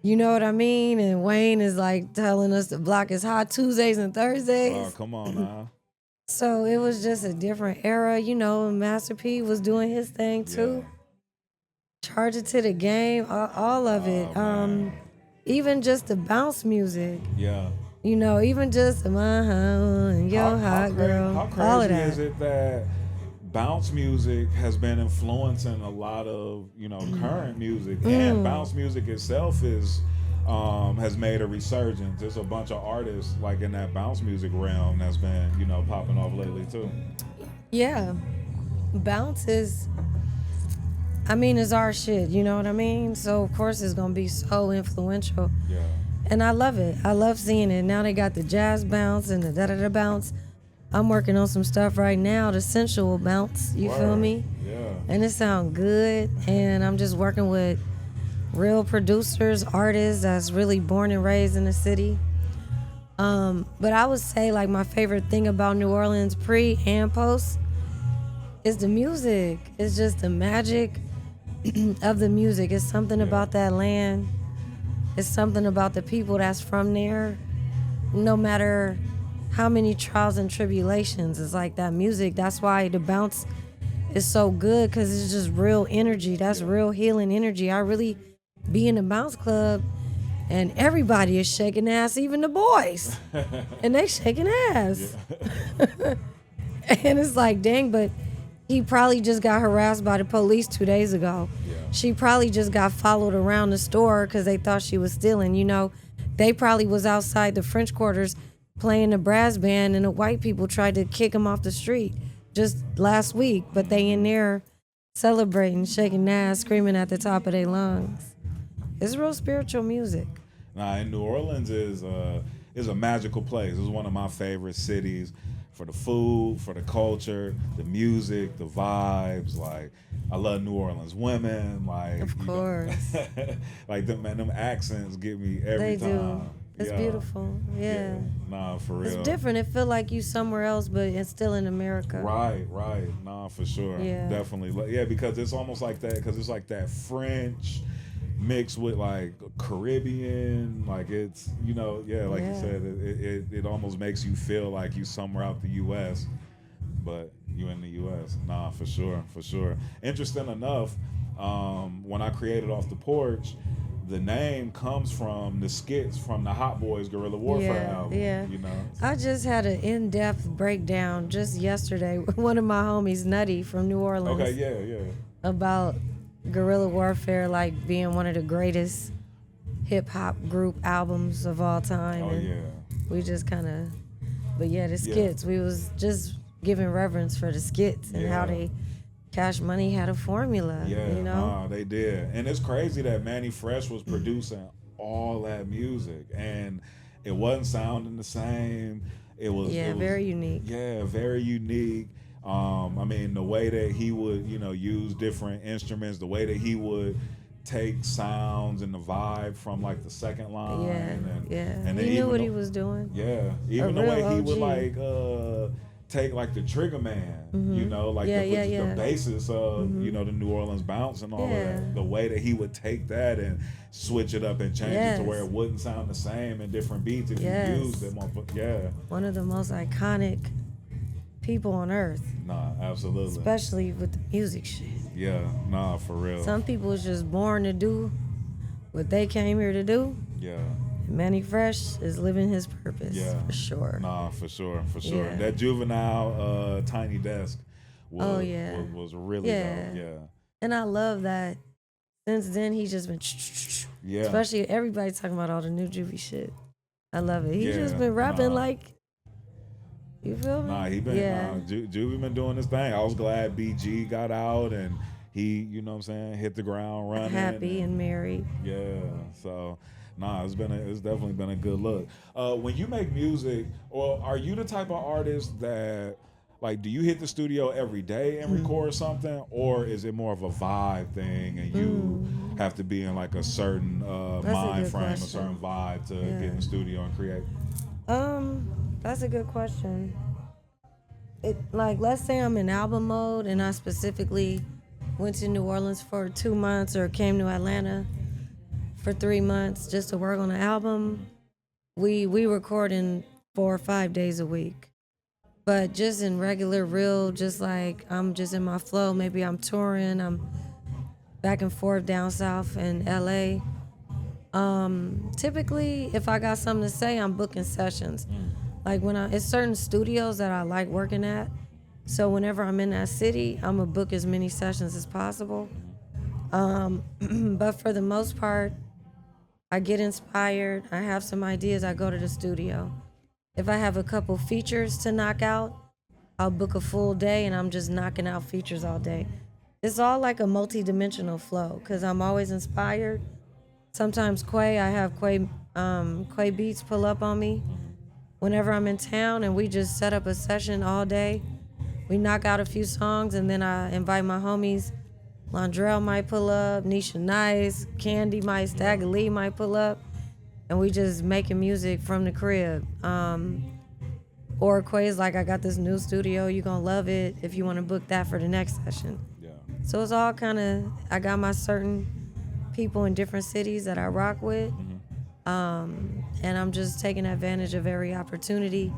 You know what I mean? And Wayne is like telling us the block is hot Tuesdays and Thursdays. Oh, come on now. So it was just a different era, you know, and Master P was doing his thing too. Yeah. Charge it to the game, all of it. Even just the bounce music. Yeah. You know, even just my and yo hot girl. How crazy all of that. is it that bounce music has been influencing a lot of, you know, current music, and bounce music itself is has made a resurgence. There's a bunch of artists like in that bounce music realm that's been, you know, popping off lately too. Yeah. Bounce is, I mean, it's our shit, you know what I mean? So of course it's gonna be so influential. Yeah. And I love it. I love seeing it. Now they got the jazz bounce and the da-da-da bounce. I'm working on some stuff right now, the sensual bounce, you feel me? Yeah. And it sound good. And I'm just working with real producers, artists that's really born and raised in the city. But I would say like my favorite thing about New Orleans pre and post is the music. It's just the magic of the music. It's something about that land. It's something about the people that's from there. No matter how many trials and tribulations, it's like that music. That's why the bounce is so good, because it's just real energy. That's real healing energy. I really be in the bounce club and everybody is shaking ass, even the boys. And they shaking ass. And it's like, dang, but he probably just got harassed by the police 2 days ago. She probably just got followed around the store because they thought she was stealing. You know, they probably was outside the French Quarters playing the brass band, and the white people tried to kick him off the street just last week. But they in there celebrating, shaking ass, screaming at the top of their lungs. It's real spiritual music. Nah, and New Orleans is a magical place. It's one of my favorite cities for the food, for the culture, the music, the vibes. Like, I love New Orleans women. Like, of course. Like them accents get me every time. They do. It's beautiful. Yeah. Nah, for real. It's different. It feel like you somewhere else, but it's still in America. Right. Nah, for sure. Yeah. Definitely. Yeah, because it's almost like that. Because it's like that French mixed with like Caribbean, like it's, you know, you said, it almost makes you feel like you somewhere out the U.S., but you in the U.S. Nah, for sure. Interesting enough, when I created Off the Porch, the name comes from the skits from the Hot Boys Guerrilla Warfare album. Yeah. You know, I just had an in-depth breakdown just yesterday with one of my homies, Nutty from New Orleans. Okay, yeah. About Guerrilla Warfare, like being one of the greatest hip hop group albums of all time. Oh, and yeah. We just kind of, but yeah, the skits. We was just giving reverence for the skits and how they Cash Money had a formula. Yeah, you know, they did, and it's crazy that Manny Fresh was producing all that music, and it wasn't sounding the same. It was very unique. Yeah, very unique. I mean, the way that he would, you know, use different instruments, the way that he would take sounds and the vibe from like the second line. And he knew what he was doing. Yeah, even the way he would like take like the Trigger Man, you know, like the basis of, you know, the New Orleans bounce and all of that. The way that he would take that and switch it up and change it to where it wouldn't sound the same in different beats if you used it, motherfucker. Yeah. One of the most iconic people on earth. Nah, absolutely. Especially with the music shit. Yeah, nah, for real. Some people is just born to do what they came here to do. Yeah. Manny Fresh is living his purpose, for sure. Nah, for sure. Yeah. That Juvenile Tiny Desk was really dope. Yeah. And I love that. Since then, he's just been, especially everybody talking about all the new Juvie shit. I love it. He's just been rapping like, you feel me? Nah, Juvie been doing his thing. I was glad BG got out and he, you know what I'm saying, hit the ground running. Happy and married. Yeah, so... Nah, it's definitely been a good look. When you make music, or are you the type of artist that, like, do you hit the studio every day and record something, or is it more of a vibe thing and you have to be in like a certain mind frame, a certain vibe to get in the studio and create? That's a good question. Like, let's say I'm in album mode and I specifically went to New Orleans for 2 months or came to Atlanta for 3 months just to work on the album. We record in 4 or 5 days a week. But just in regular, real, just like I'm just in my flow. Maybe I'm touring, I'm back and forth down south in LA. Typically, if I got something to say, I'm booking sessions. Like it's certain studios that I like working at. So whenever I'm in that city, I'm gonna book as many sessions as possible. But for the most part, I get inspired, I have some ideas, I go to the studio. If I have a couple features to knock out, I'll book a full day and I'm just knocking out features all day. It's all like a multi-dimensional flow because I'm always inspired. Sometimes I have Quay Beats pull up on me whenever I'm in town and we just set up a session all day. We knock out a few songs and then I invite my homies. Londrell might pull up, Nisha Nice, Candy might, Stagger Lee might pull up, and we just making music from the crib. Or Quay's like, I got this new studio, you gonna love it if you wanna book that for the next session. Yeah. So it's all I got my certain people in different cities that I rock with, and I'm just taking advantage of every opportunity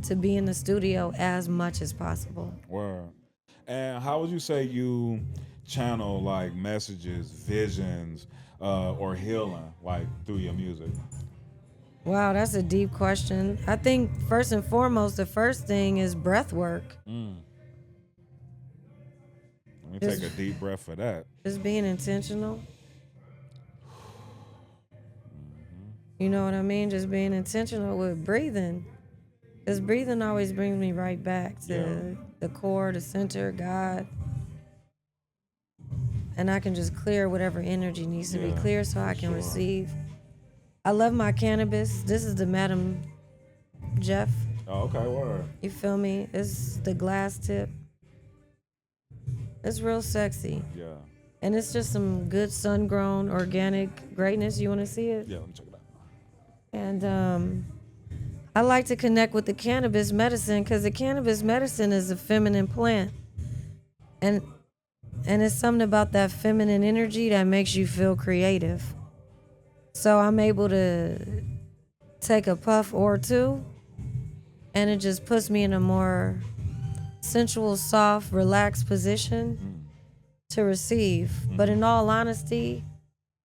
to be in the studio as much as possible. Word. And how would you say you channel like messages, visions, or healing like through your music? Wow, that's a deep question. I think first and foremost, the first thing is breath work. Let me take a deep breath for that. Just being intentional. You know what I mean? Just being intentional with breathing. Because breathing always brings me right back to the core, the center, God. And I can just clear whatever energy needs to be clear so I can receive. I love my cannabis. This is the Madam Jeff. Oh, okay, word. You feel me? It's the glass tip. It's real sexy. Yeah. And it's just some good sun-grown organic greatness. You want to see it? Yeah, let me check it out. And I like to connect with the cannabis medicine because the cannabis medicine is a feminine plant. And it's something about that feminine energy that makes you feel creative. So I'm able to take a puff or two, and it just puts me in a more sensual, soft, relaxed position to receive. But in all honesty,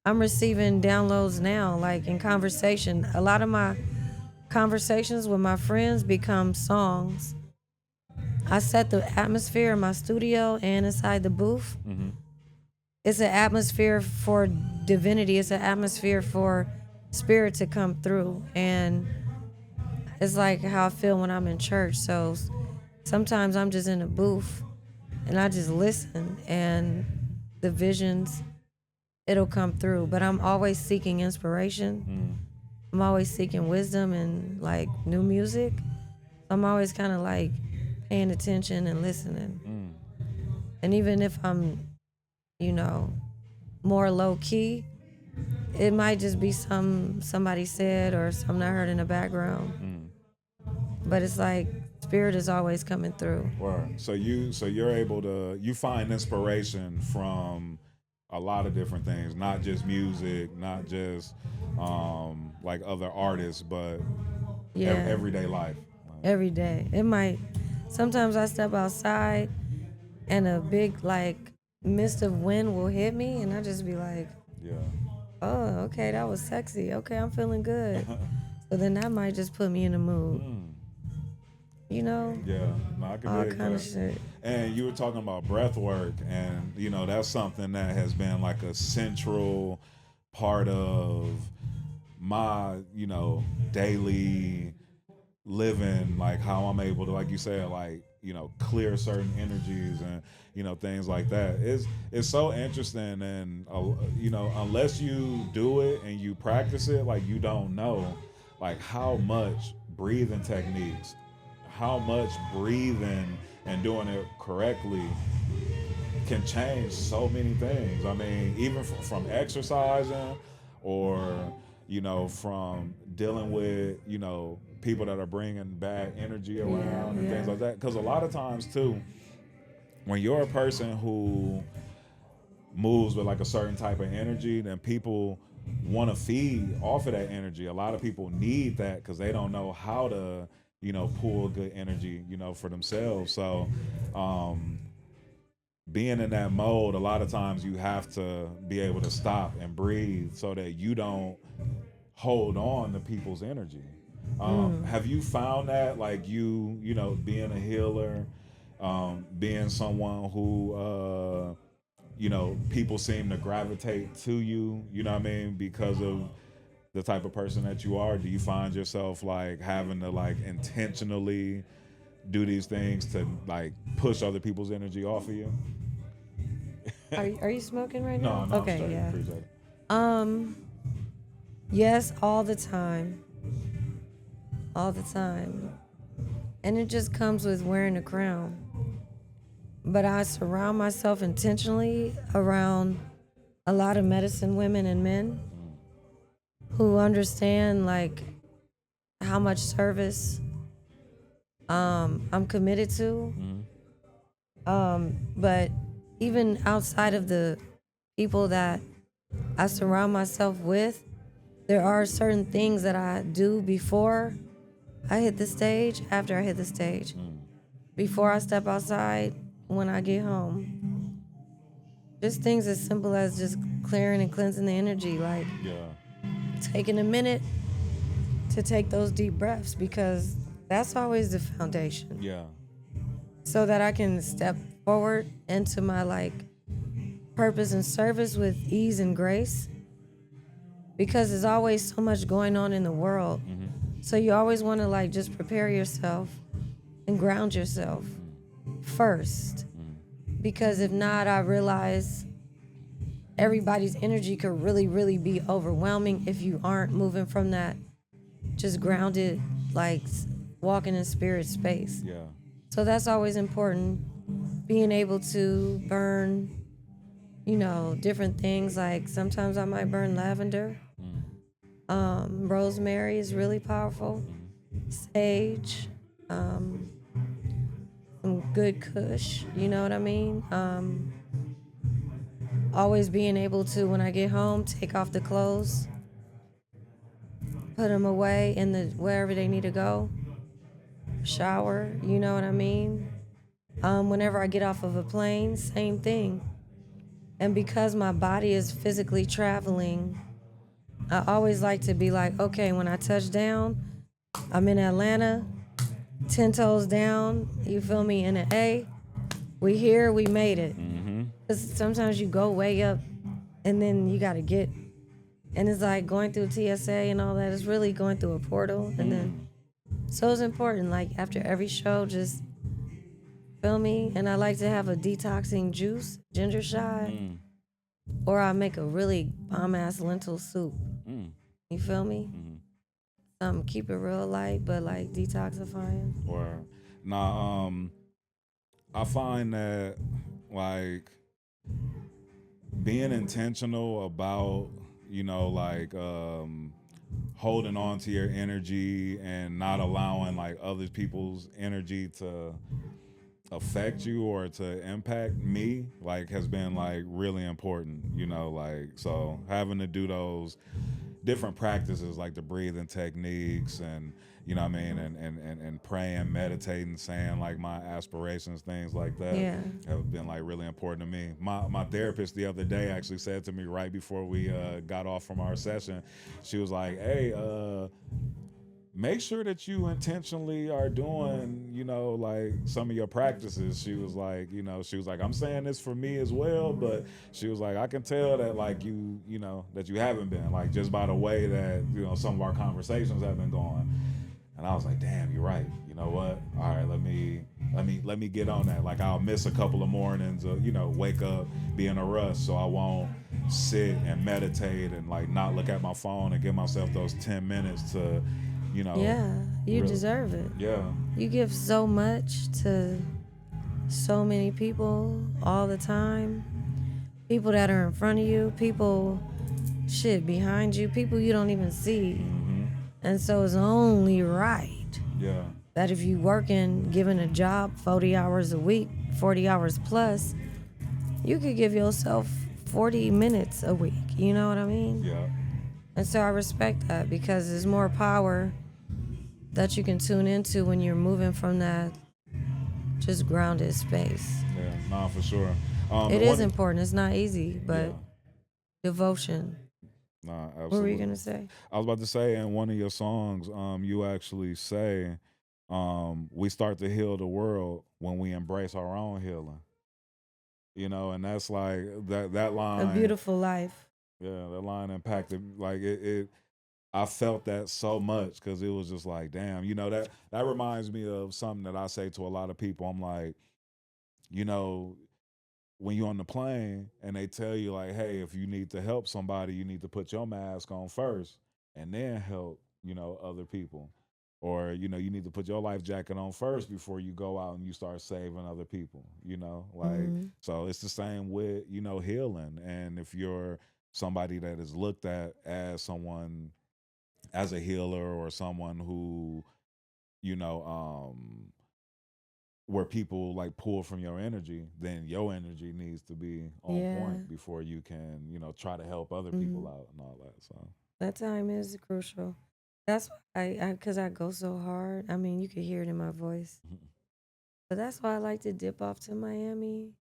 I'm receiving downloads now, like in conversation. A lot of my conversations with my friends become songs. I set the atmosphere in my studio and inside the booth. It's an atmosphere for divinity. It's an atmosphere for spirit to come through. And it's like how I feel when I'm in church. So sometimes I'm just in a booth and I just listen and the visions, it'll come through. But I'm always seeking inspiration. I'm always seeking wisdom and like new music. I'm always kind of like paying attention and listening. And even if I'm, you know, more low key, it might just be somebody said or something I heard in the background. But it's like Spirit is always coming through. Right. So you're able to find inspiration from a lot of different things, not just music, not just like other artists, but Yeah, everyday life. every day. It might. Sometimes I step outside and a big like mist of wind will hit me, and I just be like, Yeah. "Oh, okay, that was sexy. Okay, I'm feeling good." So then that might just put me in the mood. You know, Yeah, no, I can all dig kind that. of shit. And you were talking about breath work, and that's something that has been like a central part of my daily living, like how I'm able to, like you said, like clear certain energies and things like that. It's so interesting, and unless you do it and you practice it, like you don't know like how much breathing techniques, how much breathing and doing it correctly can change so many things. I mean, even from exercising, or from dealing with people that are bringing bad energy around and things like that. Because a lot of times too, when you're a person who moves with like a certain type of energy, then people want to feed off of that energy. A lot of people need that because they don't know how to pull good energy for themselves. So being in that mode, a lot of times you have to be able to stop and breathe so that you don't hold on to people's energy. Have you found that, like being a healer, being someone who people seem to gravitate to you, you know what I mean, because of the type of person that you are? Do you find yourself like having to like intentionally do these things to like push other people's energy off of you? Are you smoking right No, now? no, I'm Okay, straight. yeah. Appreciate it. Um, yes, all the time. All the time. And it just comes with wearing a crown. But I surround myself intentionally around a lot of medicine women and men who understand like how much service I'm committed to. But even outside of the people that I surround myself with, there are certain things that I do before I hit the stage, after I hit the stage, before I step outside, when I get home. Just things as simple as just clearing and cleansing the energy, like Yeah. taking a minute to take those deep breaths, because that's always the foundation. Yeah. So that I can step forward into my like purpose and service with ease and grace, because there's always so much going on in the world. So you always want to like just prepare yourself and ground yourself first, because if not, I realize everybody's energy could really, really be overwhelming if you aren't moving from that just grounded, like walking in spirit space. Yeah. So that's always important, being able to burn, different things. Like sometimes I might burn lavender. Rosemary is really powerful. Sage, some good kush, you know what I mean? Always being able to, when I get home, take off the clothes, put them away in the wherever they need to go. Shower, you know what I mean? Whenever I get off of a plane, same thing. And because my body is physically traveling, I always like to be like, okay, when I touch down, I'm in Atlanta, 10 toes down, you feel me, in an A. We here, we made it. Because sometimes you go way up and then you got to get, and it's like going through TSA and all that. It's really going through a portal. And then, so it's important, like after every show, just feel me. And I like to have a detoxing juice, ginger shot, or I make a really bomb ass lentil soup. You feel me? Keep it real light, but like detoxifying. Or now, I find that like being intentional about like holding on to your energy and not allowing like other people's energy to affect you or to impact me like has been like really important, you know, like so having to do those different practices like the breathing techniques and you know what I mean and praying, meditating, saying like my aspirations, things like that Yeah. have been like really important to me. My therapist the other day actually said to me right before we got off from our session, she was like, hey, make sure that you intentionally are doing, you know, like some of your practices. She was like, you know, she was like, I'm saying this for me as well, but she was like, I can tell that like you know, that you haven't been, like just by the way that, you know, some of our conversations have been going. And I was like, damn, you're right. You know what? All right, let me get on that. Like I'll miss a couple of mornings of, you know, wake up, be in a rush, so I won't sit and meditate and like not look at my phone and give myself those 10 minutes to, you know, Yeah, you really, deserve it. yeah, You give so much to so many people all the time. People that are in front of you, people shit behind you, people you don't even see. And so it's only right yeah, that if you working, given a job 40 hours a week, 40 hours plus, you could give yourself 40 minutes a week. You know what I mean? yeah. And so I respect that because there's more power that you can tune into when you're moving from that just grounded space. Yeah, nah, for sure. It And is one, important. It's not easy, yeah, but devotion. nah, What were you absolutely. gonna say? I was about to say in one of your songs, you actually say, we start to heal the world when we embrace our own healing. You know, and that's like that A line. beautiful life. Yeah, that line impacted like it. I felt that so much because it was just like, damn, you know that reminds me of something that I say to a lot of people. I'm like, you know, when you're on the plane and they tell you like, hey, if you need to help somebody, you need to put your mask on first and then help, you know, other people. Or, you know, you need to put your life jacket on first before you go out and you start saving other people, you know? Like, Hmm. so it's the same with, you know, healing. And if you're somebody that is looked at as someone as a healer or someone who, you know, where people like pull from your energy, then your energy needs to be on Yeah. point before you can, you know, try to help other Hmm. people out and all that. So, That time is crucial. That's why cause I go so hard. I mean, you can hear it in my voice. But that's why I like to dip off to Miami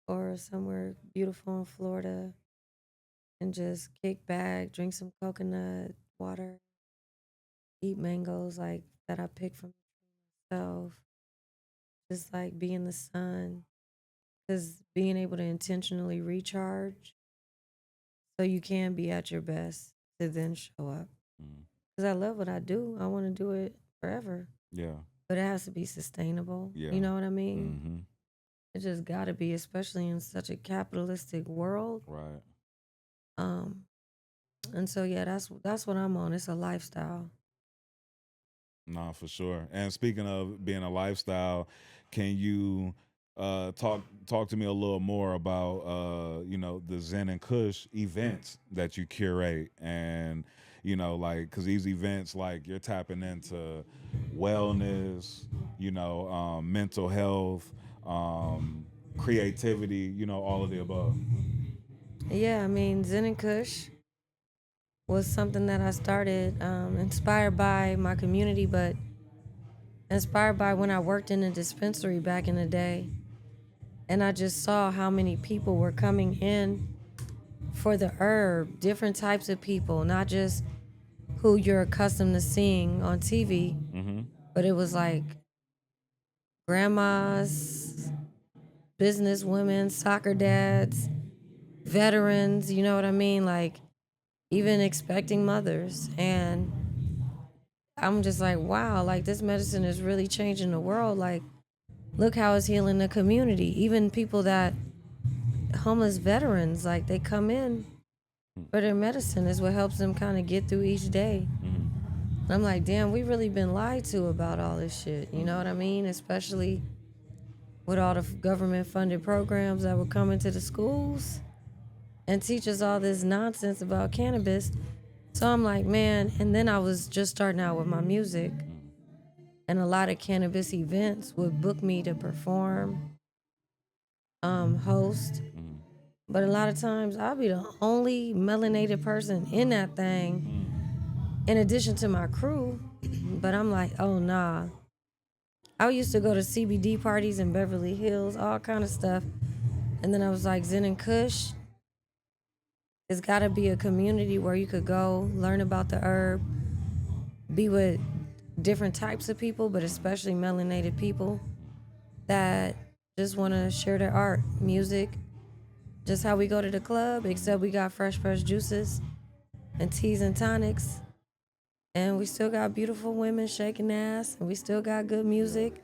or somewhere beautiful in Florida and just kick back, drink some coconut water, eat mangoes like that I pick from myself, just like be in the sun. Because being able to intentionally recharge so you can be at your best to then show up. mm, Because I love what I do. I want to do it forever. yeah, But it has to be sustainable. You yeah, know what I mean? mm-hmm, It just got to be, especially in such a capitalistic world. right. Um, and so yeah, that's what I'm on. It's a lifestyle. Nah, for sure. And speaking of being a lifestyle, can you talk to me a little more about you know, the Zen and Kush events that you curate and you know, like because these events like you're tapping into wellness, you know, mental health, creativity, you know, all of the above. Yeah, I mean, Zen and Kush was something that I started inspired by my community, but inspired by when I worked in a dispensary back in the day. And I just saw how many people were coming in for the herb, different types of people, not just who you're accustomed to seeing on TV, Mm-hmm. but it was like grandmas, business women, soccer dads, veterans, you know what I mean? Like even expecting mothers. And I'm just like, wow, like this medicine is really changing the world. Like, look how it's healing the community. Even people that homeless veterans, like they come in for their medicine is what helps them kind of get through each day. Mm-hmm. And I'm like, damn, we really been lied to about all this shit. You know what I mean? Especially with all the government funded programs that would come into the schools and teach us all this nonsense about cannabis. So I'm like, man, and then I was just starting out with my music, Mm, and a lot of cannabis events would book me to perform, host. mm, But a lot of times I'll be the only melanated person in that thing, mm. in addition to my crew. But I'm like, oh nah. I used to go to CBD parties in Beverly Hills, all kind of stuff. And then I was like, Zen and Kush, it's gotta be a community where you could go, learn about the herb, be with different types of people, but especially melanated people that just wanna share their art, music, just how we go to the club, except we got fresh juices and teas and tonics. And we still got beautiful women shaking ass, and we still got good Yeah, music,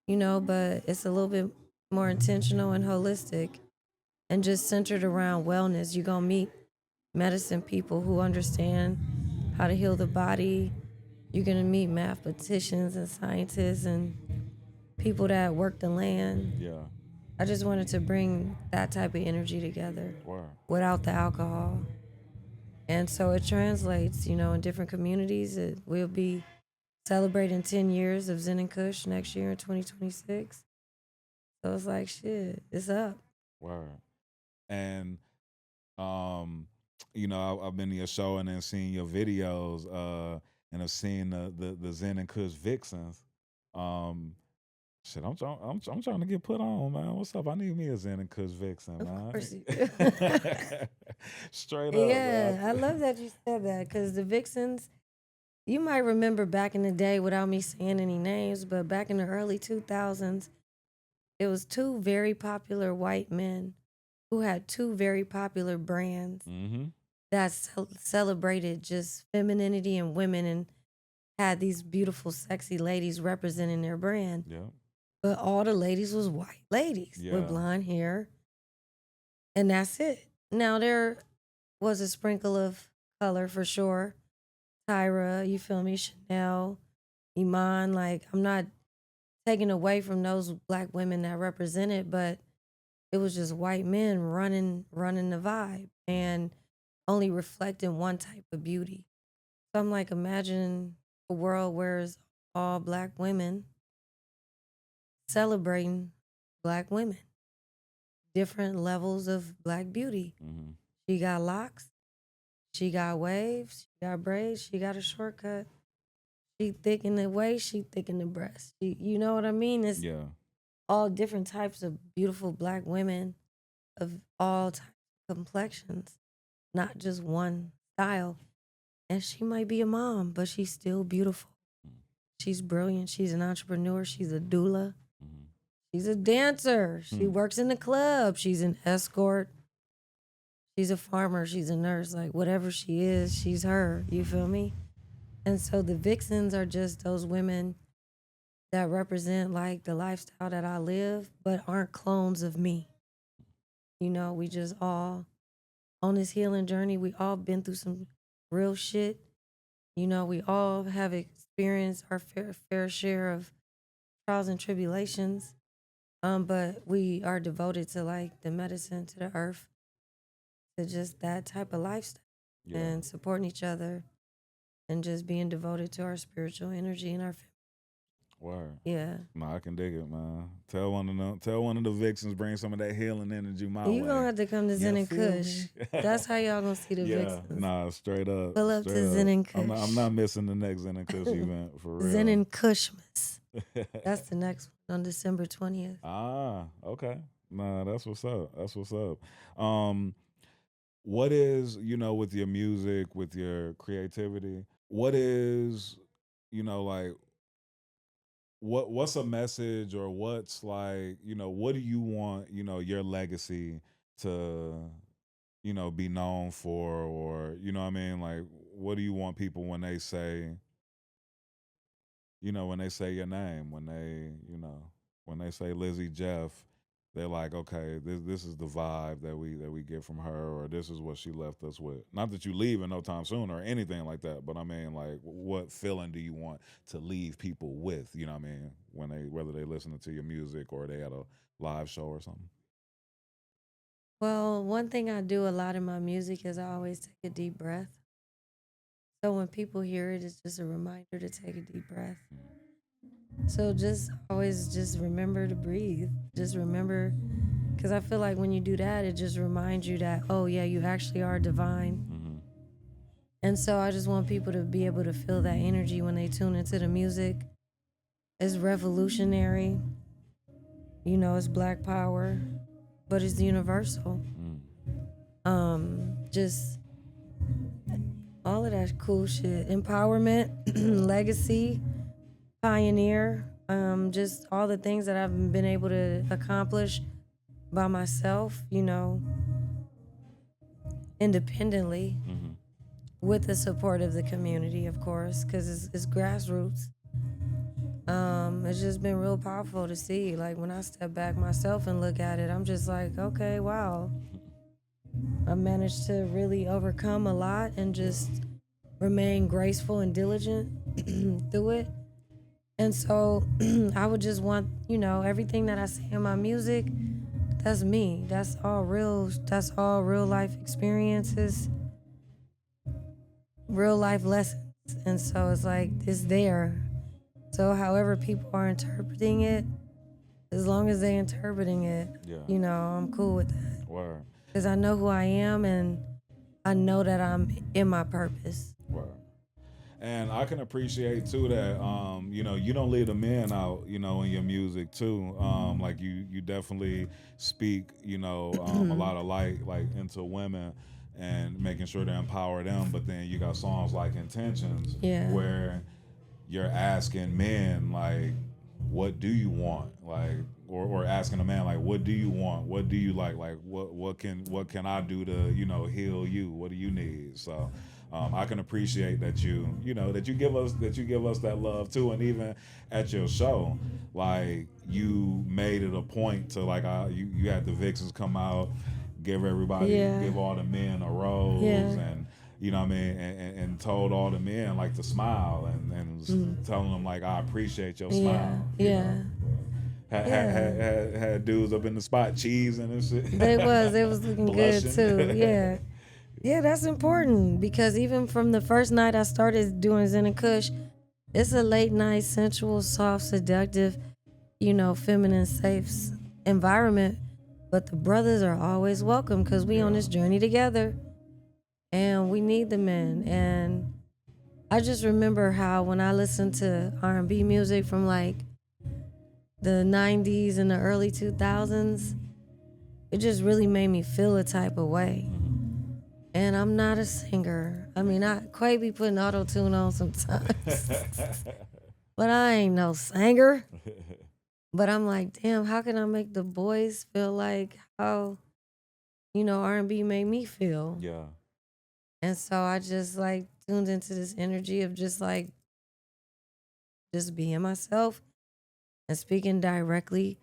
but it's a little bit more intentional and holistic and just centered around wellness. You're going to meet medicine people who understand how to heal the body. You're going to meet mathematicians and scientists and people that work the land. yeah. I just wanted to bring that type of energy together Wow. without the alcohol. And so it translates, in different communities. We'll be celebrating 10 years of Zen and Kush next year in 2026. So it's like, shit, it's up. Wow. And um, I've been to your show and then seen your videos, and I've seen the Zen and Kush Vixens. Um, Shit, I'm trying to get put on, man. What's up? I need me a Zen and Kush Vixen, Of man. course you do. Straight up, man. Yeah, I love that you said that because the Vixens, you might remember back in the day without me saying any names, but back in the early 2000s, it was two very popular white men who had two very popular brands Mm-hmm. that celebrated just femininity and women and had these beautiful, sexy ladies representing their brand. Yeah. But all the ladies was white ladies with Yeah. blonde hair, and that's it. Now there was a sprinkle of color for sure. Tyra, you feel me? Chanel, Iman. Like I'm not taking away from those black women that represented, but it was just white men running the vibe and only reflecting one type of beauty. So I'm like, imagine a world where it's all black women celebrating black women, different levels of black beauty. Mm-hmm. She got locks, she got waves, she got braids, she got a shortcut. She thick in the waist, she thick in the breast. You know what I mean? It's Yeah. all different types of beautiful black women of all types of complexions, not just one style. And she might be a mom, but she's still beautiful. She's brilliant. She's an entrepreneur. She's a doula. Mm-hmm. She's a dancer. She Hmm. works in the club. She's an escort. She's a farmer. She's a nurse. Like whatever she is, she's her. You feel me? And so the vixens are just those women that represent like the lifestyle that I live, but aren't clones of me. We just all on this healing journey. We all been through some real shit. We all have experienced our fair share of trials and tribulations. But we are devoted to like the medicine, to the earth, to just that type of lifestyle Yeah. and supporting each other and just being devoted to our spiritual energy and our Word. yeah. No, I can dig it, man. Tell one of the Vixens bring some of that healing energy my You gonna way. have to come to Zen You and feel Kush. me? That's how y'all gonna see the Yeah. vixens. Nah, straight up. Pull up Straight to Zen up. and I'm Kush. not missing the next Zen and Kush event for Zen real. and Kushmas. That's the next one on December 20th. Ah, okay. Nah, that's what's up. That's what's up. Um, what is, with your music, with your creativity, what is, like what's a message or what's like, what do you want, your legacy to, be known for or, what I mean? Like, what do you want people when they say, when they say your name, when they say Lizzy Jeff, they're like, okay, this is the vibe that we get from her, or this is what she left us with. Not that you leave in no time soon or anything like that, but I mean, like, what feeling do you want to leave people with? You know what I mean? When they whether they listening to your music or they at a live show or something. Well, one thing I do a lot in my music is I always take a deep breath So when people hear it, it's just a reminder to take a deep breath. So just always just remember to breathe. Just remember, because I feel like when you do that, it just reminds you that, oh yeah, you actually are divine. And so I just want people to be able to feel that energy when they tune into the music. It's revolutionary. You know, it's black power, but it's universal. Just all of that cool shit. Empowerment, legacy, pioneer, just all the things that I've been able to accomplish by myself, you know, independently, with the support of the community, of course, because it's grassroots. It's just been real powerful to see. Like when I step back myself and look at it, I'm just like, okay, wow. I managed to really overcome a lot and just remain graceful and diligent through it. And so I would just want, you know, everything that I say in my music, that's me. That's all real life experiences, real life lessons. And so it's like, it's there. So however people are interpreting it, as long as they interpreting it, you know, I'm cool with that. Word. Because I know who I am and I know that I'm in my purpose. Word. And I can appreciate too that you know, you don't leave the men out, you know, in your music too. Like you definitely speak, you know, a lot of light like into women and making sure to empower them. But then you got songs like Intentions, where you're asking men like, what do you want? Like or asking a man like, what do you want? What do you like? Like what can I do to, you know, heal you? What do you need? So I can appreciate that you know that you give us that love too, and even at your show, like you made it a point to like you had the Vixens come out, give all the men a rose, and you know what I mean, and told all the men like to smile and was telling them like I appreciate your smile. You know? Had dudes up in the spot cheesing and shit. They was looking good too. Yeah. Yeah, that's important because even from the first night I started doing Zen and Kush, it's a late night, sensual, soft, seductive, you know, feminine, safe environment. But the brothers are always welcome because we on this journey together, and we need the men. And I just remember how when I listened to R&B music from like the 90s and the early 2000s, it just really made me feel a type of way. And I'm not a singer. I mean, I quite be putting auto-tune on sometimes. But I ain't no singer. But I'm like, damn, how can I make the boys feel like how, you know, R&B made me feel? Yeah. And so I just like tuned into this energy of just like, just being myself and speaking directly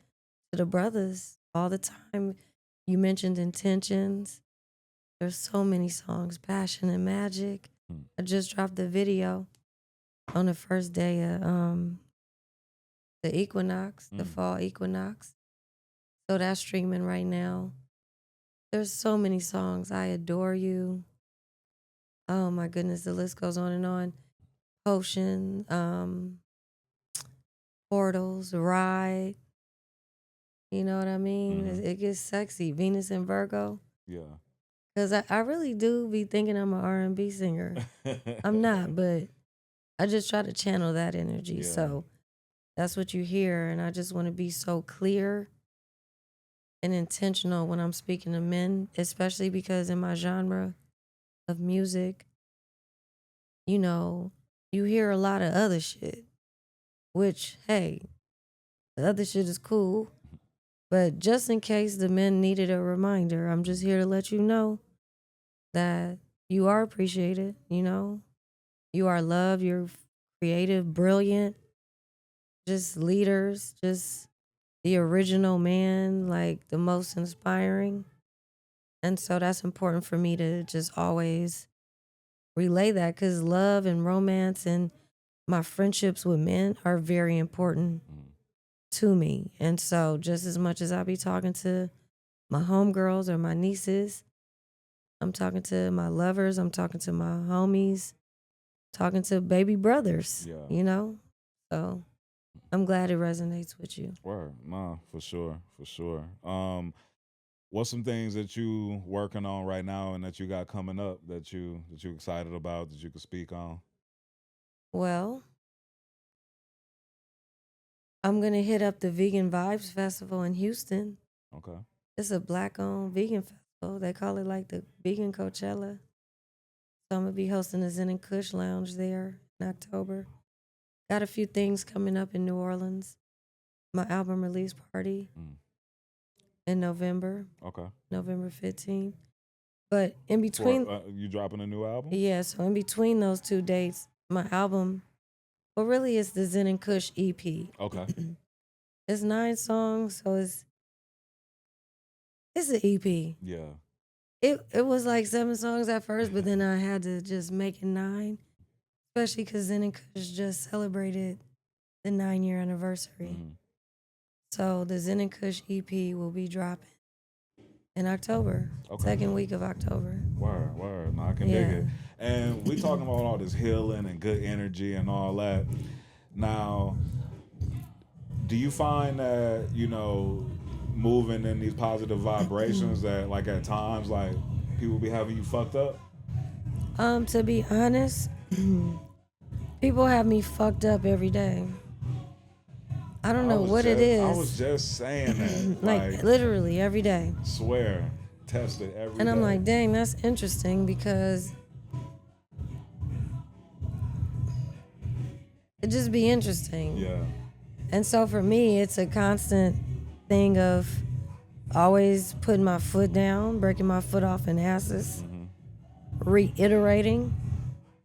to the brothers all the time. You mentioned Intentions. There's so many songs, Passion and Magic. I just dropped the video on the first day of the equinox, the fall equinox. So that's streaming right now. There's so many songs. I Adore You. Oh my goodness, the list goes on and on. Potion, Portals, Ride. You know what I mean? It gets sexy. Venus and Virgo. Yeah. Because I really do be thinking I'm an R&B singer. I'm not, but I just try to channel that energy. So that's what you hear. And I just want to be so clear and intentional when I'm speaking to men, especially because in my genre of music, you know, you hear a lot of other shit, which, hey, the other shit is cool. But just in case the men needed a reminder, I'm just here to let you know that you are appreciated, you know? You are loved, you're creative, brilliant, just leaders, just the original man, like the most inspiring. And so that's important for me to just always relay that because love and romance and my friendships with men are very important to me. And so just as much as I be talking to my homegirls or my nieces, I'm talking to my lovers, I'm talking to my homies, talking to baby brothers, Yeah. you know? So I'm glad it resonates with you. Word. Nah, for sure. For sure. What's some things that you working on right now and that you got coming up that you excited about that you could speak on? Well, I'm going to hit up the Vegan Vibes Festival in Houston. Okay. It's a black owned vegan festival. They call it like the vegan Coachella. So I'm going to be hosting the Zen and Kush Lounge there in October. Got a few things coming up in New Orleans. My album release party in November, Okay. November 15th. But in For between, you dropping a new album? yeah, so in between those two dates, my album, well, really it's the Zen and Kush EP. Okay. It's 9 songs, so it's an EP. Yeah. It was like 7 songs at first, but then I had to just make it 9, especially because Zen and Kush just celebrated the 9-year anniversary. So the Zen and Kush EP will be dropping in October, second week of October. Word. No, I can dig it. And we talking about all this healing and good energy and all that. Now, do you find that, moving in these positive vibrations that like at times like people be having you fucked up? To be honest, people have me fucked up every day. I don't know what it is. I was just saying that. like literally every day. Swear. Test it every day. And I'm like, dang, that's interesting because it just be interesting. Yeah. And so for me, it's a constant thing of always putting my foot down, breaking my foot off in asses, reiterating.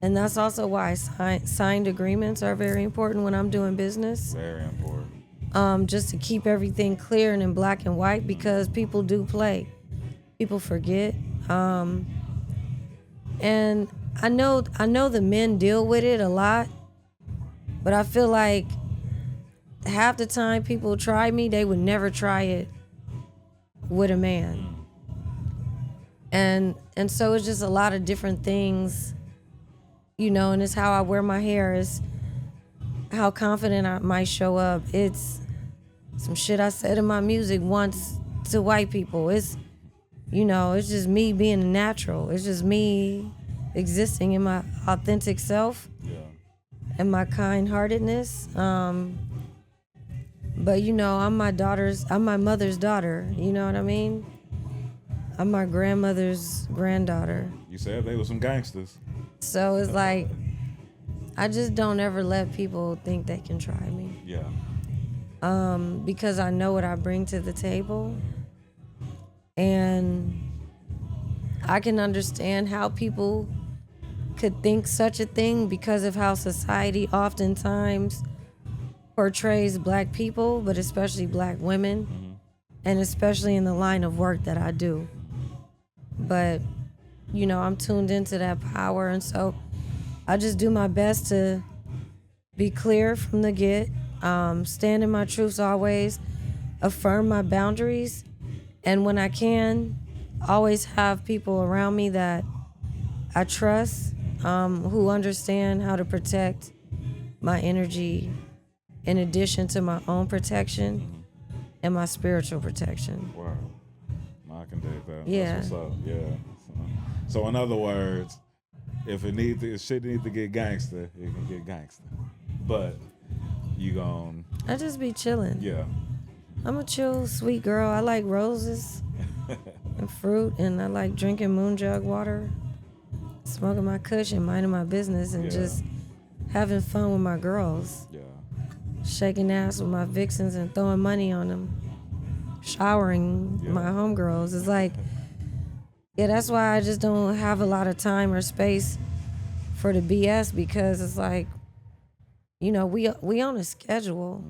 And that's also why signed agreements are very important when I'm doing business. Very important. Just to keep everything clear and in black and white because people do play. People forget. And I know the men deal with it a lot, but I feel like half the time people try me, they would never try it with a man. And so it's just a lot of different things, and it's how I wear my hair, is how confident I might show up. It's some shit I said in my music once to white people. It's just me being natural. It's just me existing in my authentic self and my kind-heartedness. But I'm my mother's daughter. You know what I mean? I'm my grandmother's granddaughter. You said they were some gangsters. So it's like, I just don't ever let people think they can try me. Yeah. Because I know what I bring to the table. And I can understand how people could think such a thing because of how society oftentimes portrays black people, but especially black women, and especially in the line of work that I do. But, I'm tuned into that power, and so I just do my best to be clear from the get, stand in my truths always, affirm my boundaries, and when I can, always have people around me that I trust, who understand how to protect my energy in addition to my own protection and my spiritual protection. Wow. No, I can dig that. Yeah. That's what's up. Yeah. So in other words, if shit need to get gangster, it can get gangster. But you gon' I just be chilling. Yeah. I'm a chill, sweet girl. I like roses and fruit, and I like drinking moon jug water, smoking my kush and minding my business, and just having fun with my girls. Yeah. Shaking ass with my vixens and throwing money on them. Showering my homegirls. It's like, that's why I just don't have a lot of time or space for the BS, because it's like, we on a schedule.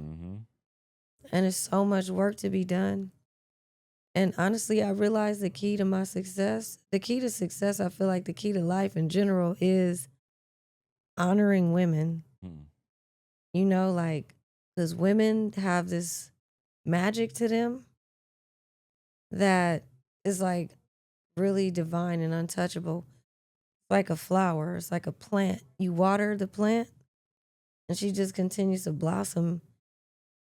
And it's so much work to be done. And honestly, I realized the key to success, I feel like the key to life in general is honoring women. Because women have this magic to them that is like really divine and untouchable. like a flower. It's like a plant. You water the plant, and she just continues to blossom.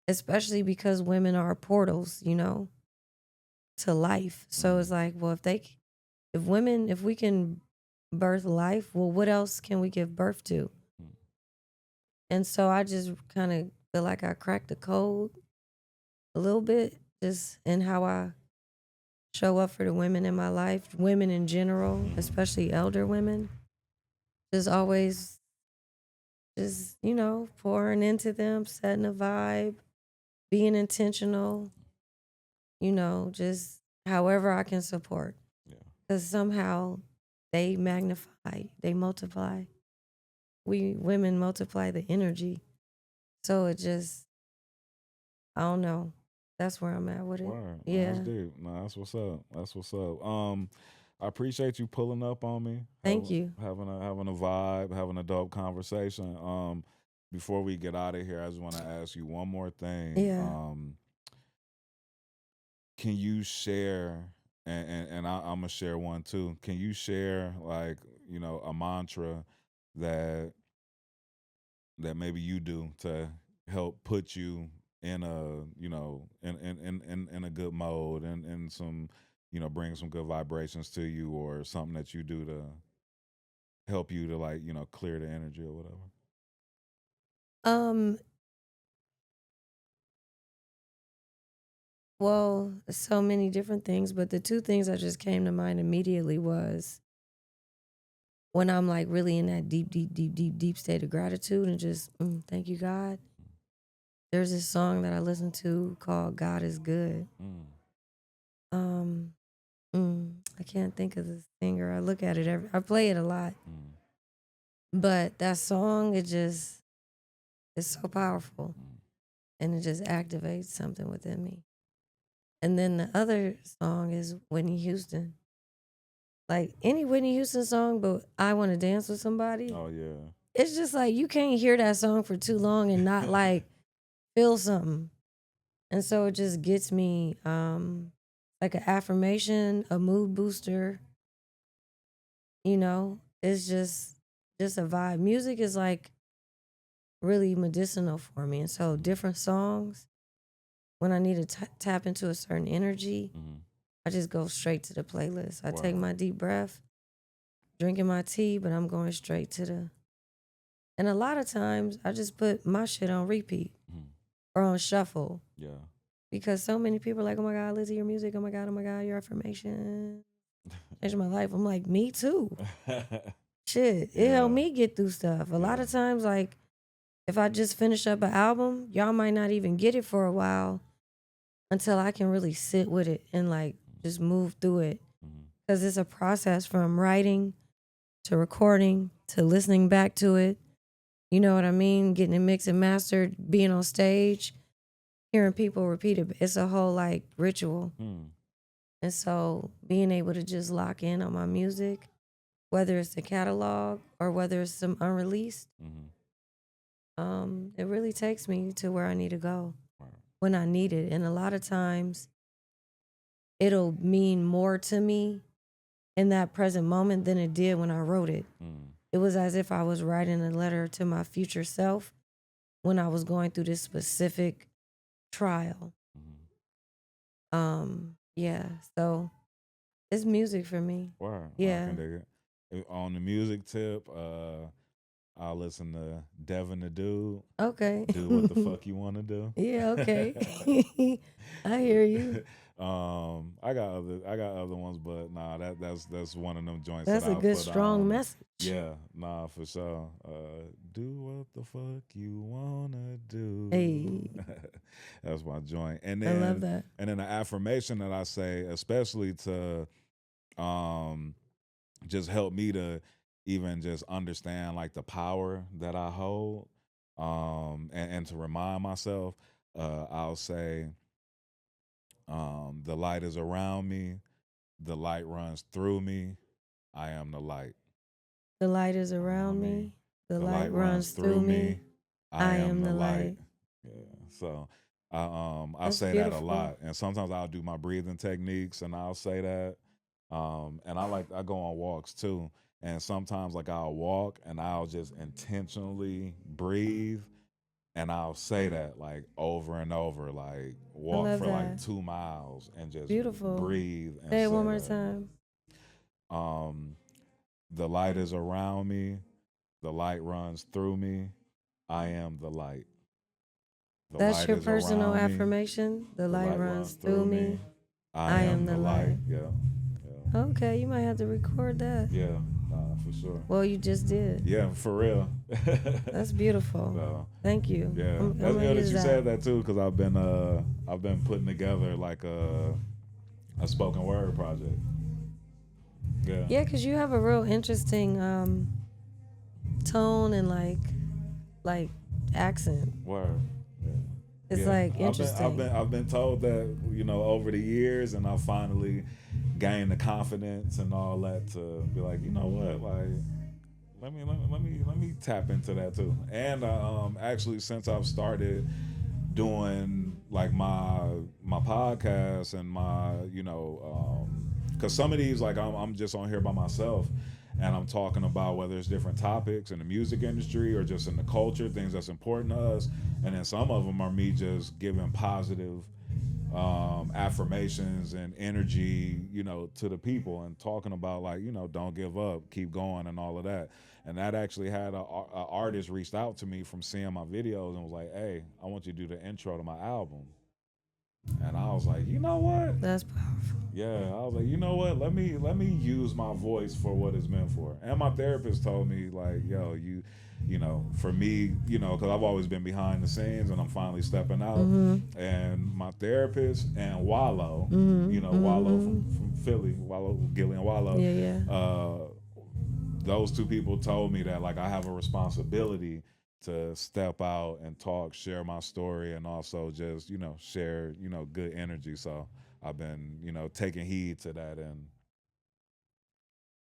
Especially because women are portals, to life. So it's like, well, if we can birth life, well, what else can we give birth to? And so I just kind of feel like I cracked the code a little bit, just in how I show up for the women in my life, women in general, especially elder women. Just always, just, pouring into them, setting a vibe, being intentional, just however I can support. Yeah. Because somehow they magnify, they multiply. We women multiply the energy. So it just, I don't know. That's where I'm at with it. Word. No, Yeah. that's deep. No, that's what's up. That's what's up. I appreciate you pulling up on me. Thank you. Having a vibe, having a dope conversation. Before we get out of here, I just want to ask you one more thing. Yeah. Can you share I'm gonna share one too. Can you share like, a mantra that maybe you do to help put you in a in a good mode and some bring some good vibrations to you, or something that you do to help you to like clear the energy or whatever. Um, well, so many different things, but the two things that just came to mind immediately was when I'm like really in that deep, deep, deep, deep, deep state of gratitude and just thank you, God. There's this song that I listen to called God is Good. Mm. Um, I can't think of the singer. I look at it I play it a lot. Mm. But that song, it's so powerful, Mm. and it just activates something within me. And then the other song is Whitney Houston. Like any Whitney Houston song, but I Want to Dance with Somebody. Oh yeah. It's just like you can't hear that song for too long and not like feel something. And so it just gets me like an affirmation, a mood booster, It's just a vibe. Music is like really medicinal for me. And so different songs, when I need to tap into a certain energy, Mm-hmm. I just go straight to the playlist. I take Wow. my deep breath, drinking my tea, but I'm going straight to the. And a lot of times I just put my shit on repeat Mm-hmm. or on shuffle Yeah. because so many people are like, oh my God, Lizzy, your music, oh my God, your affirmation changed my life. I'm like, me too. Shit, it helped Yeah. me get through stuff. A lot Yeah. of times, like, if I just finish up an album, y'all might not even get it for a while until I can really sit with it and like just move through it. Mm-hmm. Because it's a process from writing to recording to listening back to it. You know what I mean? Getting it mixed and mastered, being on stage, hearing people repeat it. It's a whole like ritual. Mm. And so being able to just lock in on my music, whether it's the catalog or whether it's some unreleased, Mm-hmm. it really takes me to where I need to go Wow. when I need it. And a lot of times it'll mean more to me in that present moment than it did when I wrote it. Mm. It was as if I was writing a letter to my future self when I was going through this specific trial. Mm-hmm. Yeah, so it's music for me. Wow. I Yeah. can dig it. On the music tip, I'll listen to Devin the Dude. Okay. Do what the fuck you want to do. Yeah, okay. I hear you. I got other ones, but nah, that's one of them joints That's that a I good, put strong on. message. Yeah, nah, for sure. Do what the fuck you wanna do. Hey, That's my joint. I love that. And then the affirmation that I say, especially to um just help me to even just understand like the power that I hold. And to remind myself, I'll say, the light is around me, the light runs through me, I am the light The light is around around me. me. The The light light runs runs through through me. me. I I am am the the light. light. Yeah. So I That's say that a beautiful. lot. And sometimes I'll do my breathing techniques and I'll say that. And I go on walks too. And sometimes like I'll walk and I'll just intentionally breathe and I'll say that like over and over, like I walk love for like that. 2 miles and just Beautiful. breathe and Say it say one more that. time. Um, the light is around me, the light runs through me. I am the light. The That's light your is personal around me, affirmation. The the light light runs runs through through me. me. I I am am the the light. light. Yeah, yeah, Okay, you might have to record that. yeah. Nah, for sure. Well, you just did. Yeah, for real. That's beautiful. So, Thank you. yeah, I'm that's gonna good that use you that. said that too, because I've been putting together like a spoken word project. Yeah. Yeah, because you have a real interesting tone and like accent. Word. Yeah. It's Yeah. like I've been interesting. I've been told that, you know, over the years, and I finally gained the confidence and all that to be like, you know what, like let me tap into that too. And actually, since I've started doing like my podcast and my, you know, because some of these, like I'm just on here by myself and I'm talking about whether it's different topics in the music industry or just in the culture, things that's important to us, and then some of them are me just giving positive affirmations and energy, you know, to the people and talking about like, you know, don't give up, keep going, and all of that. And that actually had a artist reached out to me from seeing my videos and was like, "Hey, I want you to do the intro to my album." And I was like, you know what? That's powerful. Yeah, I was like, you know what? Let me use my voice for what it's meant for. And my therapist told me like, yo, you know, for me, you know, because I've always been behind the scenes and I'm finally stepping out. And my therapist and Wallow, you know, Wallow from Philly, Wallow Gillian Wallow. Yeah, yeah. Those two people told me that like I have a responsibility to step out and talk, share my story, and also just, you know, share, you know, good energy. So I've been, you know, taking heed to that, and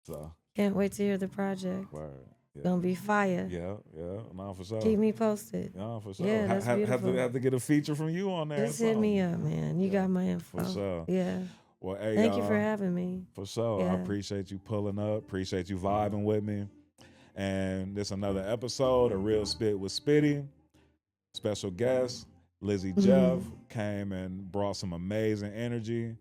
so Can't wait to hear the project. word. Yeah. Gonna be fire. Yeah, yeah, no, for sure. Keep me posted. No, for sure. Yeah, that's beautiful. Have to get a feature from you on there. Just hit me up, man. You got my info. For sure. Yeah. Well, hey, Thank you y'all, for having me. for sure. I Yeah. appreciate you pulling up. Appreciate you vibing with me. And this another episode of Real Spit with Spitty. Special guest, Lizzy Jeff, came and brought some amazing energy.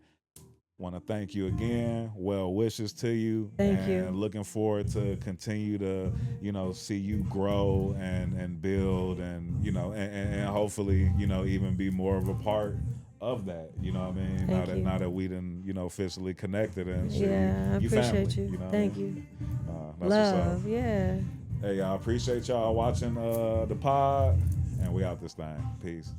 Want to thank you again. Well wishes to you. Thank you. And looking forward to continue to, you know, see you grow and build and, you know, and hopefully, you know, even be more of a part of that. You know what I mean? Thank you. Now that we done, you know, officially connected and shit. Yeah, I you appreciate family, you. You know Thank what I mean? you. That's what's up. Love, yeah. Hey, y'all, appreciate y'all watching the pod, and we out this thing. Peace.